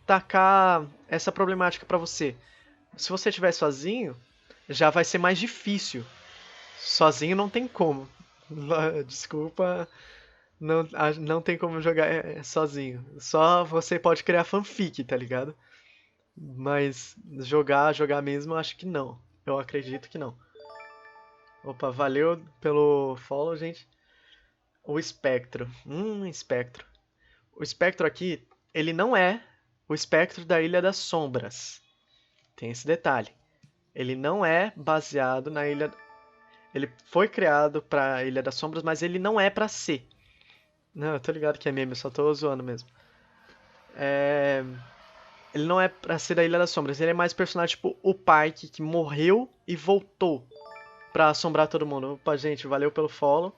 tacar essa problemática pra você. Se você estiver sozinho, já vai ser mais difícil. Sozinho não tem como. Desculpa, não tem como jogar sozinho. Só você pode criar fanfic, tá ligado? Mas jogar mesmo, acho que não. Eu acredito que não. Opa, valeu pelo follow, gente. O espectro. Espectro. O espectro aqui, ele não é o espectro da Ilha das Sombras. Tem esse detalhe. Ele não é baseado na Ilha. Ele foi criado pra Ilha das Sombras, mas ele não é pra ser. Não, eu tô ligado que é meme, eu só tô zoando mesmo. Ele não é pra ser da Ilha das Sombras, ele é mais personagem tipo o Pike, que morreu e voltou. pra assombrar todo mundo. Opa, gente, valeu pelo follow.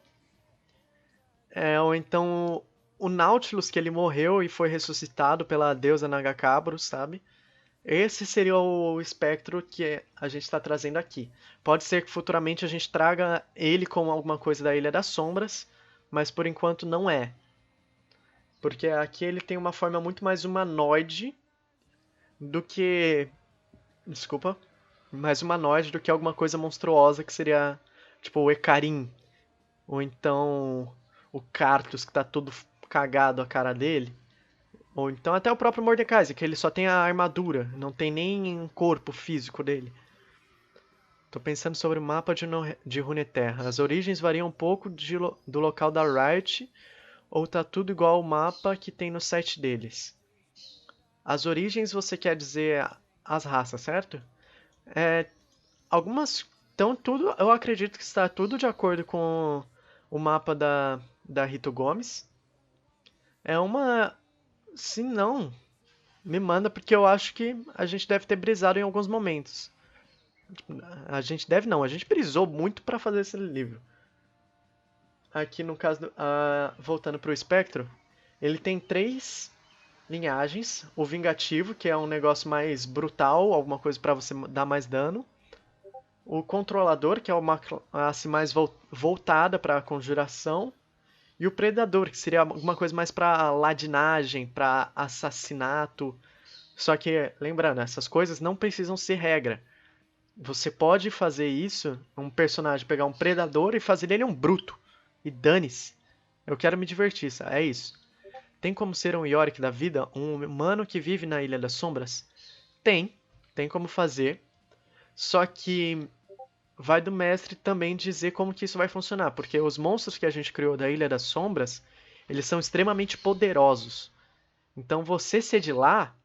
Ou então o Nautilus, que ele morreu e foi ressuscitado pela deusa Nagakabro, sabe? Esse seria o espectro que a gente está trazendo aqui. Pode ser que futuramente a gente traga ele como alguma coisa da Ilha das Sombras, mas por enquanto não é. Porque aqui ele tem uma forma muito mais humanoide do que. Desculpa. Mais humanoide do que alguma coisa monstruosa que seria tipo o Ecarim. Ou então o Cartus, que tá todo cagado a cara dele. Ou então até o próprio Mordekaiser, que ele só tem a armadura, não tem nem um corpo físico dele. Tô pensando sobre o mapa de Runeterra. As origens variam um pouco do local da Riot, ou tá tudo igual ao mapa que tem no site deles? As origens você quer dizer as raças, certo? Algumas estão tudo, eu acredito que está tudo de acordo com o mapa da Rito Gomes. Se não, me manda, porque eu acho que a gente deve ter brisado em alguns momentos. A gente deve não, a gente brisou muito pra fazer esse livro. Aqui no caso, voltando pro Espectro, ele tem 3 linhagens. O Vingativo, que é um negócio mais brutal, alguma coisa pra você dar mais dano. O Controlador, que é uma classe mais voltada pra conjuração. E o Predador, que seria alguma coisa mais pra ladinagem, pra assassinato. Só que, lembrando, essas coisas não precisam ser regra. Você pode fazer isso, um personagem pegar um predador e fazer dele um bruto. E dane-se. Eu quero me divertir, é isso. Tem como ser um Yorick da vida? Um humano que vive na Ilha das Sombras? Tem como fazer. Só que vai do mestre também dizer como que isso vai funcionar. Porque os monstros que a gente criou da Ilha das Sombras, eles são extremamente poderosos. Então você ser de lá,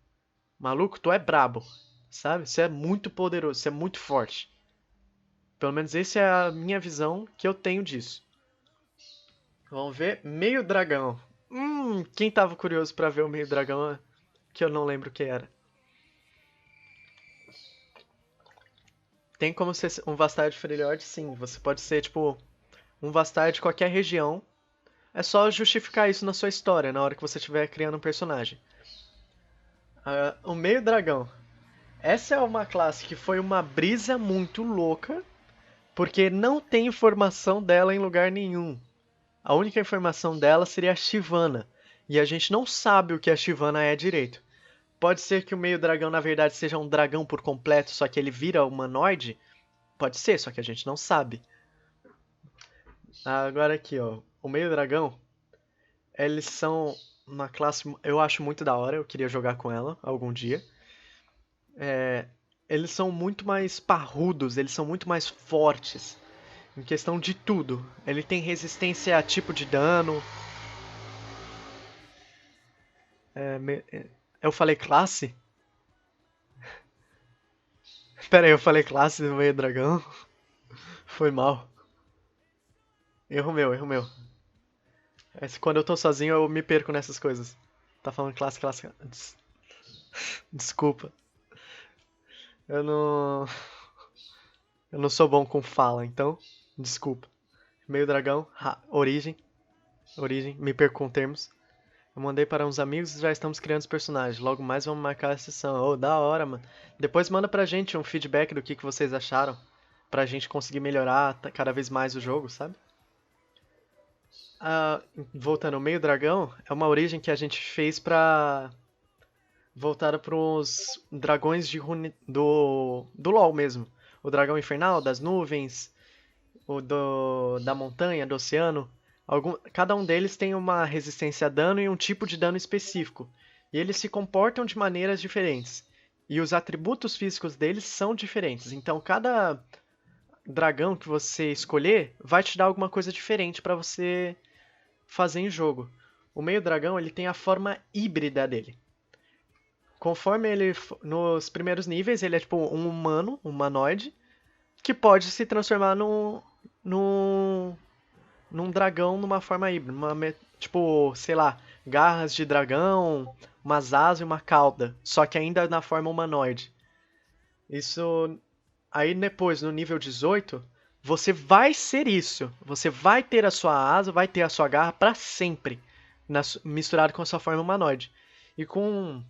maluco, tu é brabo. Sabe? Você é muito poderoso, você é muito forte. Pelo menos essa é a minha visão que eu tenho disso. Vamos ver. Meio dragão. Quem tava curioso pra ver o meio dragão, que eu não lembro o que era. Tem como ser um Vastar de Freljord? Sim. Você pode ser, tipo, um Vastar de qualquer região. É só justificar isso na sua história, na hora que você estiver criando um personagem. O meio dragão. Essa é uma classe que foi uma brisa muito louca, porque não tem informação dela em lugar nenhum. A única informação dela seria a Shyvana, e a gente não sabe o que a Shyvana é direito. Pode ser que o meio dragão na verdade seja um dragão por completo, só que ele vira humanoide? Pode ser, só que a gente não sabe. Agora aqui, ó, o meio dragão, eles são uma classe, eu acho muito da hora, eu queria jogar com ela algum dia. Eles são muito mais parrudos, eles são muito mais fortes. Em questão de tudo. Ele tem resistência a tipo de dano. Eu falei classe? Pera aí, eu falei classe no meio dragão? Foi mal. Erro meu, erro meu. Quando eu tô sozinho eu me perco nessas coisas. Tá falando classe, classe. Desculpa. Eu não. Eu não sou bom com fala, então. Desculpa. Meio dragão, origem. Origem, me perco com termos. Eu mandei para uns amigos e já estamos criando os personagens. Logo mais vamos marcar a sessão. Oh, da hora, mano. Depois manda pra gente um feedback do que vocês acharam. Pra gente conseguir melhorar cada vez mais o jogo, sabe? Voltando, o meio dragão é uma origem que a gente fez pra... voltada pros dragões do LoL mesmo. O dragão infernal, das nuvens, da montanha, do oceano. Cada um deles tem uma resistência a dano e um tipo de dano específico. E eles se comportam de maneiras diferentes. E os atributos físicos deles são diferentes. Então cada dragão que você escolher vai te dar alguma coisa diferente para você fazer em jogo. O meio dragão ele tem a forma híbrida dele. Conforme ele nos primeiros níveis ele é tipo um humano, um humanoide, que pode se transformar num dragão numa forma híbrida. Tipo, sei lá, garras de dragão, umas asas e uma cauda. Só que ainda na forma humanoide. Isso. Aí depois, no nível 18, você vai ser isso. Você vai ter a sua asa, vai ter a sua garra pra sempre, misturado com a sua forma humanoide. E com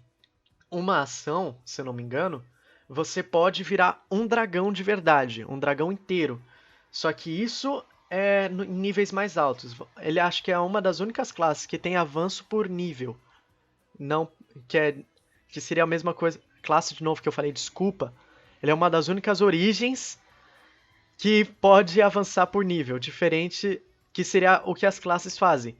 uma ação, se eu não me engano, você pode virar um dragão de verdade, um dragão inteiro. Só que isso é em níveis mais altos. Ele acha que é uma das únicas classes que tem avanço por nível. Não, que seria a mesma coisa. Classe de novo que eu falei, desculpa. Ele é uma das únicas origens que pode avançar por nível, diferente que seria o que as classes fazem.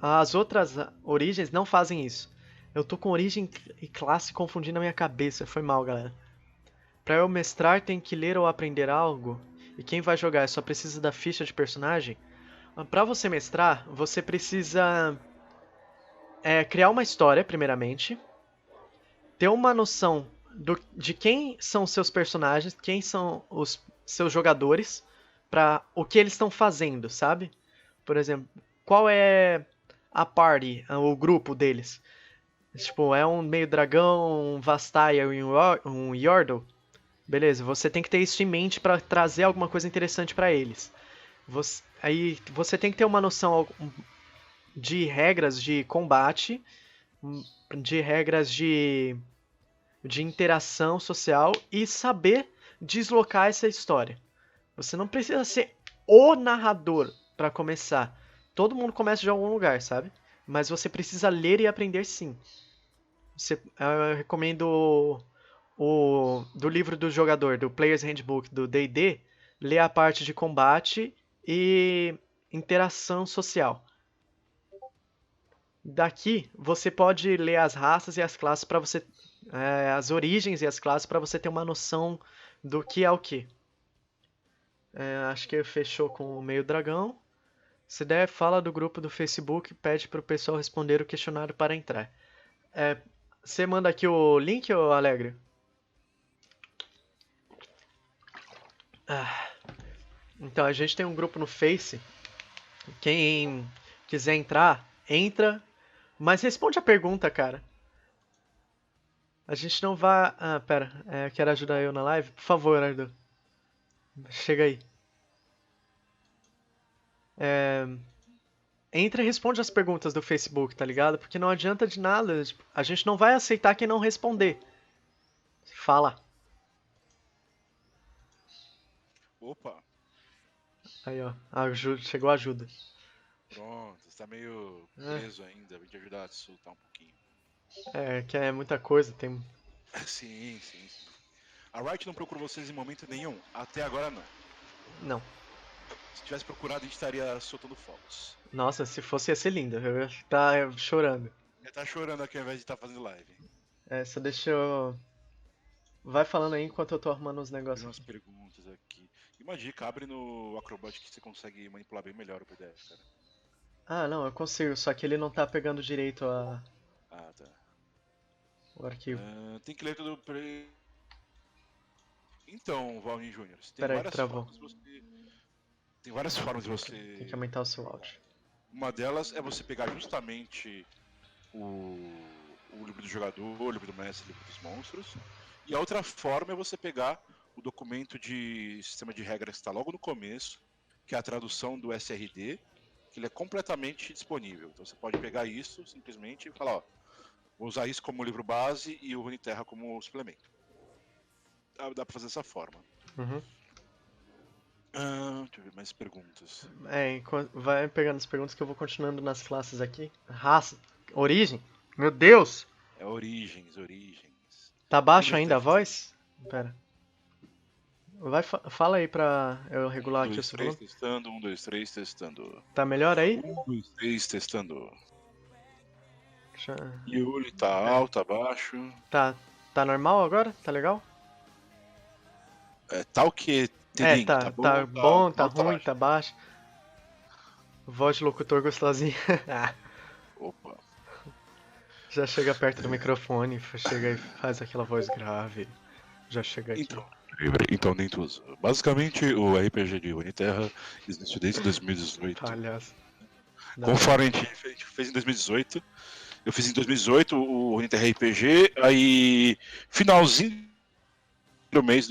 As outras origens não fazem isso. Eu tô com origem e classe confundindo na minha cabeça, foi mal, galera. Pra eu mestrar tem que ler ou aprender algo, e quem vai jogar só precisa da ficha de personagem. Pra você mestrar, você precisa criar uma história, primeiramente, ter uma noção de quem são os seus personagens, quem são os seus jogadores, para o que eles estão fazendo, sabe? Por exemplo, qual é a party, o grupo deles? Tipo, é um meio dragão, um Vastaya e um Yordle? Beleza, você tem que ter isso em mente para trazer alguma coisa interessante para eles. Aí você tem que ter uma noção de regras de combate, de regras de interação social e saber deslocar essa história. Você não precisa ser o narrador para começar. Todo mundo começa de algum lugar, sabe? Mas você precisa ler e aprender sim. Eu recomendo do livro do jogador, do Player's Handbook do D&D, ler a parte de combate e interação social. Daqui você pode ler as raças e as classes para você, as origens e as classes para você ter uma noção do que é o que. Acho que fechou com o meio dragão. Se der, fala do grupo do Facebook, pede pro pessoal responder o questionário para entrar. Você manda aqui o link, ô Alegre? Então, a gente tem um grupo no Face. Quem quiser entrar, entra. Mas responde a pergunta, cara. A gente não vai... Ah, pera. Quer ajudar eu na live? Por favor, Ardo. Chega aí. Entra e responde as perguntas do Facebook, tá ligado? Porque não adianta de nada. A gente não vai aceitar quem não responder. Fala. Opa, Aí, ó. Chegou a ajuda. pronto, você tá meio preso ainda, vou te ajudar a te soltar um pouquinho. Que é muita coisa. Tem... Sim. A Riot não procurou vocês em momento nenhum, até agora não. Não. Se tivesse procurado, a gente estaria soltando fogos. Nossa, se fosse ia ser lindo. Eu ia estar chorando. Ia tá chorando aqui ao invés de estar fazendo live. Só deixa eu... Vai falando aí enquanto eu tô arrumando os Tem negócios. umas perguntas aqui. E uma dica, abre no Acrobat que você consegue manipular bem melhor o PDF, cara. Ah, não, eu consigo, só que ele não tá pegando direito Ah, tá. o arquivo. Tem que ler tudo Então, Valnin Júnior, Pera aí, travou. Tem várias formas de você... Tem que aumentar o seu áudio. Uma delas é você pegar justamente o livro do jogador, o livro do mestre, o livro dos monstros. E a outra forma é você pegar o documento de sistema de regras que está logo no começo, que é a tradução do SRD, que ele é completamente disponível. Então você pode pegar isso simplesmente e falar, ó, vou usar isso como livro base e o Runeterra como suplemento. Dá pra fazer dessa forma. Uhum. Deixa eu ver mais perguntas. Vai pegando as perguntas que eu vou continuando nas classes aqui. Raça, origem? Meu Deus! É origens. Tá baixo ainda a voz? Pera. Fala aí pra eu regular aqui o seu volume. Testando, 1, 2, 3, testando. Tá melhor aí? 1, 2, 3, testando. Deixa... Yuli, tá alto, tá baixo. Tá normal agora? Tá legal? Tá o que? Tá bom, tá ruim, tá baixo. Voz de locutor gostosinha. Opa. Já chega perto do microfone, chega e faz aquela voz grave. Já chega aqui. Então, Dentuso. Basicamente, o RPG de Runeterra existe desde 2018. Palhaço. Conforme a gente fez em 2018. Eu fiz em 2018 o Runeterra RPG, aí finalzinho do mês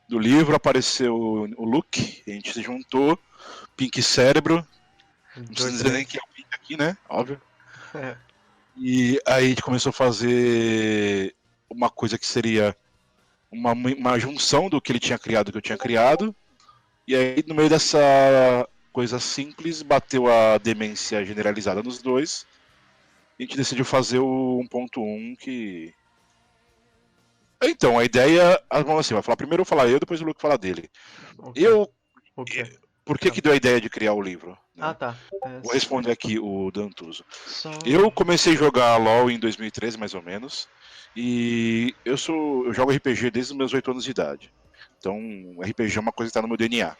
do livro, apareceu o Luke, a gente se juntou, Pink Cérebro, não precisa dizer nem que é o Pink aqui, né? Óbvio. É. E aí a gente começou a fazer uma coisa que seria uma junção do que ele tinha criado e que eu tinha criado. E aí, no meio dessa coisa simples, bateu a demência generalizada nos dois. A gente decidiu fazer o 1.1 que... Então, a ideia... Vamos assim, vai falar primeiro eu falar eu, depois o Luke falar dele. Eu... O quê? Por que deu a ideia de criar o livro? Né? Ah, tá. Vou responder aqui o Dantuso. Só... Eu comecei a jogar LoL em 2013, mais ou menos. E eu jogo RPG desde os meus 8 anos de idade. Então, RPG é uma coisa que está no meu DNA.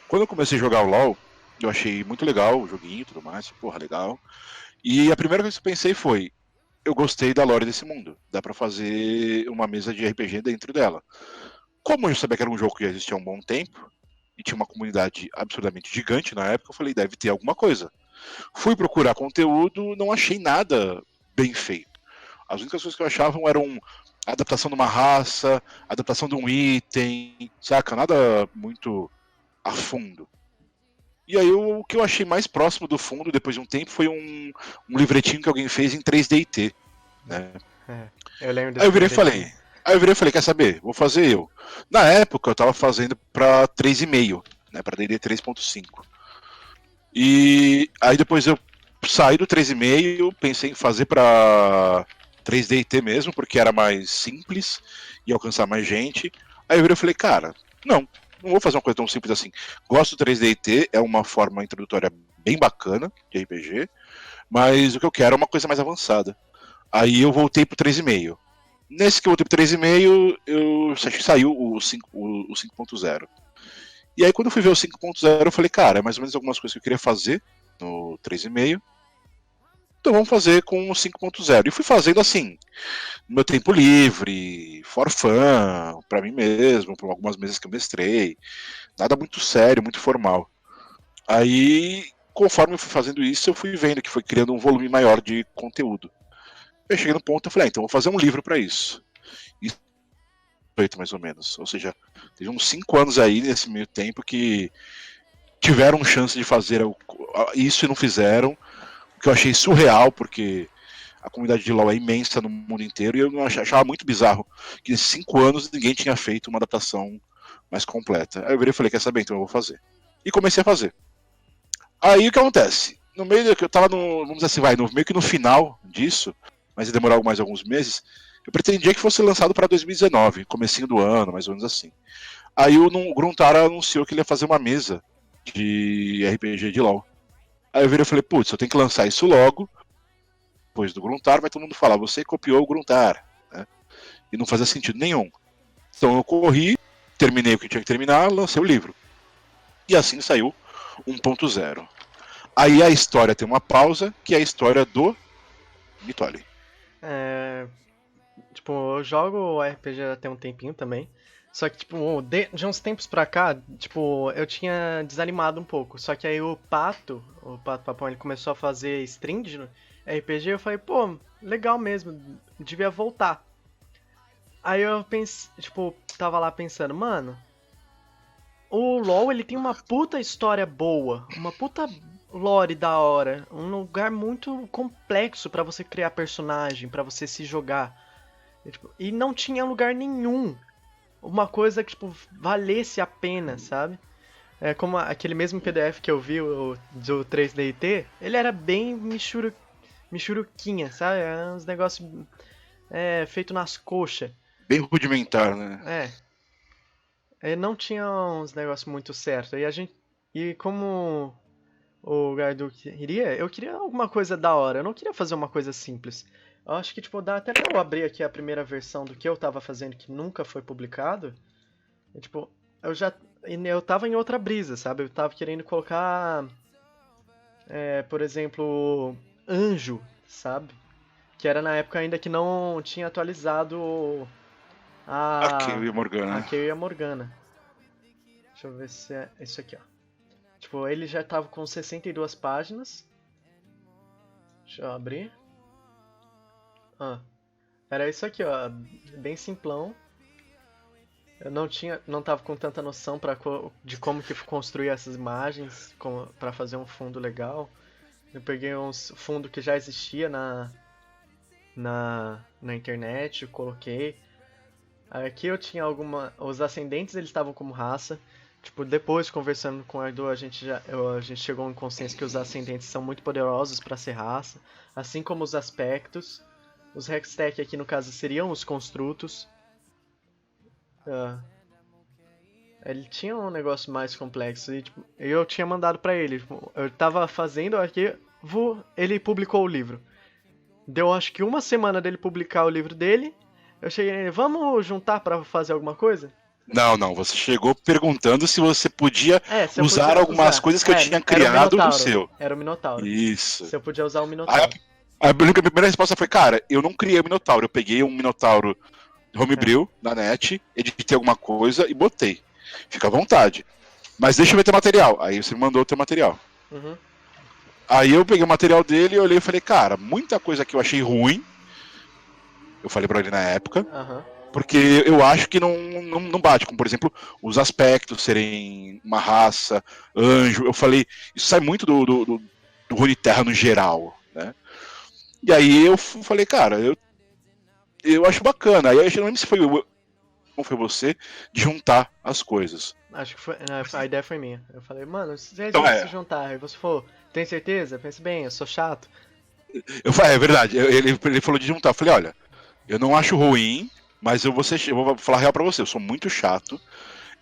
Quando eu comecei a jogar o LoL, eu achei muito legal o joguinho e tudo mais. Porra, legal. E a primeira coisa que eu pensei foi, eu gostei da lore desse mundo. Dá pra fazer uma mesa de RPG dentro dela. Como eu sabia que era um jogo que já existia há um bom tempo, e tinha uma comunidade absurdamente gigante na época, eu falei, deve ter alguma coisa. Fui procurar conteúdo, não achei nada bem feito. As únicas coisas que eu achava eram adaptação de uma raça, adaptação de um item, saca? Nada muito a fundo. E aí o que eu achei mais próximo do fundo, depois de um tempo, foi um livretinho que alguém fez em 3DT. Né? Eu lembro desse Aí eu virei e falei, quer saber? Vou fazer eu. Na época eu tava fazendo pra 3,5, né? Pra D&D 3.5. E aí depois eu saí do 3,5, pensei em fazer pra 3DT mesmo, porque era mais simples e alcançar mais gente. Aí eu virei e falei, cara, não vou fazer uma coisa tão simples assim. Gosto do 3DT, é uma forma introdutória bem bacana de RPG, mas o que eu quero é uma coisa mais avançada. Aí eu voltei pro 3,5. Nesse que eu voltei pro 3,5, eu acho que saiu o 5.0. E aí quando eu fui ver o 5.0, eu falei, cara, é mais ou menos algumas coisas que eu queria fazer no 3,5. Então vamos fazer com o 5.0. E fui fazendo assim, no meu tempo livre, for fun, pra mim mesmo, por algumas mesas que eu mestrei. Nada muito sério, muito formal. Aí, conforme eu fui fazendo isso, eu fui vendo que foi criando um volume maior de conteúdo. Eu cheguei no ponto e falei, então vou fazer um livro para isso. Isso feito mais ou menos. Ou seja, teve uns 5 anos aí nesse meio tempo que tiveram chance de fazer isso e não fizeram. O que eu achei surreal, porque a comunidade de LoL é imensa no mundo inteiro e eu achava muito bizarro que nesses 5 anos ninguém tinha feito uma adaptação mais completa. Aí eu virei e falei, quer saber, então eu vou fazer. E comecei a fazer. Aí o que acontece? No meio que eu tava vamos dizer assim, meio que no final disso, mas ia demorar mais alguns meses, eu pretendia que fosse lançado para 2019, comecinho do ano, mais ou menos assim. Aí o Gruntara anunciou que ele ia fazer uma mesa de RPG de LoL. Aí eu virei e falei, putz, eu tenho que lançar isso logo, depois do Gruntar, vai todo mundo falar, você copiou o Gruntar, né? E não fazia sentido nenhum. Então eu corri, terminei o que tinha que terminar, lancei o livro. E assim saiu 1.0. Aí a história tem uma pausa, que é a história do Mitoli. Tipo, eu jogo RPG já tem um tempinho também. Só que, tipo, de uns tempos pra cá, tipo, eu tinha desanimado um pouco. Só que aí o Pato Papão, ele começou a fazer stream de RPG. Eu falei, pô, legal mesmo, devia voltar. Aí eu pensei, tipo, tava lá pensando, mano, o LoL ele tem uma puta história boa, uma puta lore da hora, um lugar muito complexo pra você criar personagem, pra você se jogar. E não tinha lugar nenhum. Uma coisa que, tipo, valesse a pena, sabe? É como aquele mesmo PDF que eu vi do 3DT, ele era bem michuruquinha, sabe? Era uns negócios feito nas coxas. Bem rudimentar, né? Não tinha uns negócios muito certos. E como o Gardu queria, eu queria alguma coisa da hora. Eu não queria fazer uma coisa simples. Eu acho que, tipo, dá até pra eu abrir aqui a primeira versão do que eu tava fazendo, que nunca foi publicado. E, tipo, eu tava em outra brisa, sabe? Eu tava querendo colocar, por exemplo, Anjo, sabe? Que era na época ainda que não tinha atualizado Arqueiro e Morgana. Arqueiro e a Morgana. Deixa eu ver se é isso aqui, ó. Tipo, ele já tava com 62 páginas. Deixa eu abrir. Era isso aqui, ó. Bem simplão. Eu não tava com tanta noção de como que construir essas imagens, pra fazer um fundo legal. Eu peguei uns fundo que já existia na internet, coloquei. Aqui eu tinha os ascendentes eles estavam como raça. Tipo, depois conversando com o Ardu, a gente chegou a um consenso que os ascendentes são muito poderosos para ser raça, assim como os aspectos. Os Hextech aqui no caso seriam os construtos. Ele tinha um negócio mais complexo e tipo, eu tinha mandado pra ele. Tipo, eu tava fazendo aqui, ele publicou o livro. Deu acho que uma semana dele publicar o livro dele. Eu cheguei nele, vamos juntar pra fazer alguma coisa? Não, você chegou perguntando se você podia Se eu usar podia algumas usar. coisas que eu tinha criado no seu. Era o Minotauro. Isso. Se eu podia usar o Aí Minotauro. a primeira resposta foi, cara, eu não criei o Minotauro, eu peguei um Minotauro homebrew na net, editei alguma coisa e botei. Fica à vontade. Mas deixa eu ver teu material. Aí você me mandou o teu material. Uhum. Aí eu peguei o material dele, olhei e falei, cara, muita coisa que eu achei ruim, eu falei pra ele na época, porque eu acho que não bate, como por exemplo, os aspectos serem uma raça, anjo, eu falei, isso sai muito do Runeterra no geral, né? E aí eu falei, cara, eu acho bacana, aí eu não lembro se foi você, de juntar as coisas. Acho que a ideia foi minha. Eu falei, mano, se a Então, gente se juntar, aí você falou, tem certeza? Pense bem, eu sou chato. Eu falei, é verdade, ele falou de juntar, eu falei, olha, eu não acho ruim, mas eu vou falar real pra você, eu sou muito chato,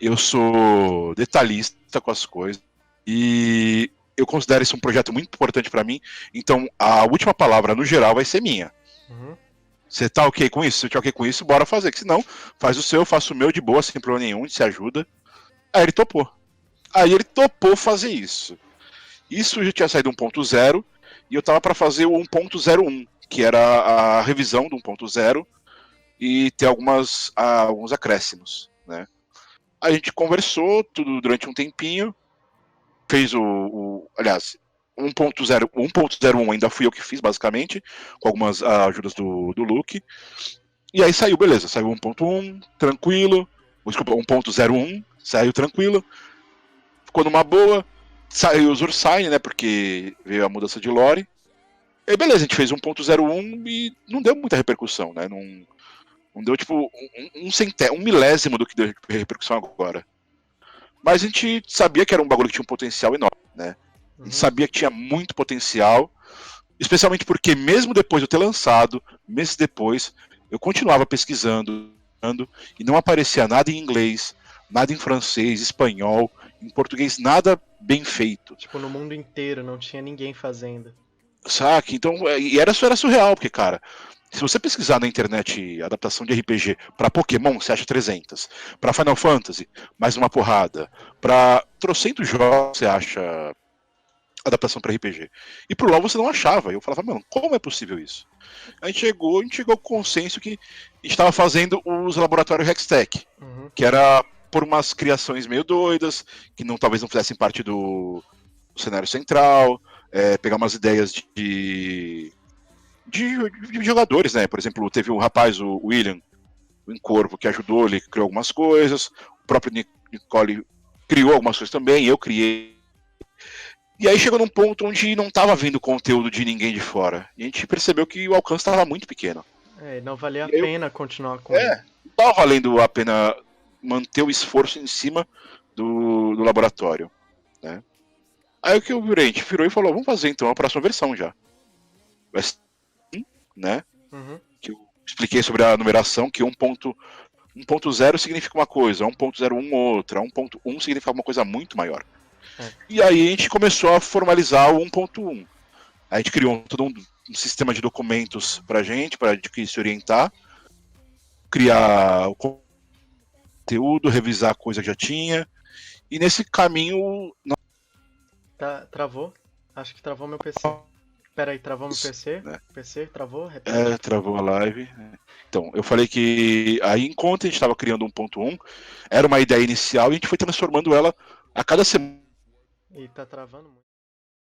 eu sou detalhista com as coisas, e eu considero isso um projeto muito importante pra mim, então a última palavra no geral vai ser minha. Você tá ok com isso? Se eu tá ok com isso, bora fazer, que senão faz o seu, eu faço o meu de boa, sem problema nenhum, se ajuda. Aí ele topou. Aí ele topou fazer isso. Isso já tinha saído 1.0 e eu tava pra fazer o 1.01, que era a revisão do 1.0 e ter alguns acréscimos, né? A gente conversou tudo durante um tempinho, fez aliás, 1.01 ainda fui eu que fiz, basicamente, com algumas ajudas do Luke. E aí saiu, beleza, saiu 1.1, tranquilo, desculpa, 1.01, saiu tranquilo, ficou numa boa, saiu os Ursine, né, porque veio a mudança de lore. E aí beleza, a gente fez 1.01 e não deu muita repercussão, né, não deu tipo um milésimo do que deu repercussão agora. Mas a gente sabia que era um bagulho que tinha um potencial enorme, né? A gente sabia que tinha muito potencial, especialmente porque mesmo depois de eu ter lançado, meses depois, eu continuava pesquisando e não aparecia nada em inglês, nada em francês, espanhol, em português, nada bem feito. Tipo, no mundo inteiro não tinha ninguém fazendo. Saca? Então, e era surreal, porque, cara, se você pesquisar na internet adaptação de RPG pra Pokémon, você acha 300. Pra Final Fantasy, mais uma porrada. Pra trocentos jogos, você acha adaptação pra RPG. E pro LoL você não achava. Eu falava, mano, como é possível isso? A gente chegou ao consenso que a gente estava fazendo os laboratórios Hextech, que era por umas criações meio doidas, que talvez não fizessem parte do cenário central, pegar umas ideias de jogadores, né? Por exemplo, teve o rapaz, o William, em Corvo, que ajudou, ele criou algumas coisas, o próprio Nicole criou algumas coisas também, eu criei. E aí chegou num ponto onde não estava vindo conteúdo de ninguém de fora. E a gente percebeu que o alcance estava muito pequeno. Não valia a pena continuar com ele. Não estava valendo a pena manter o esforço em cima do laboratório, né? Aí o que o gente virou e falou, vamos fazer então a próxima versão já. Vai ser, né? Que eu expliquei sobre a numeração, que 1.0 significa uma coisa, 1.01 outra, 1.1 significa uma coisa muito maior. E aí a gente começou a formalizar o 1.1. A gente criou todo um sistema de documentos pra gente se orientar, criar o conteúdo, revisar a coisa que já tinha. E nesse caminho... Travou? Acho que travou meu PC. Pera aí, travou meu PC? Né? PC travou? Repete. Travou a live. Então, eu falei que aí enquanto a gente estava criando 1.1, era uma ideia inicial e a gente foi transformando ela a cada semana. E tá travando muito.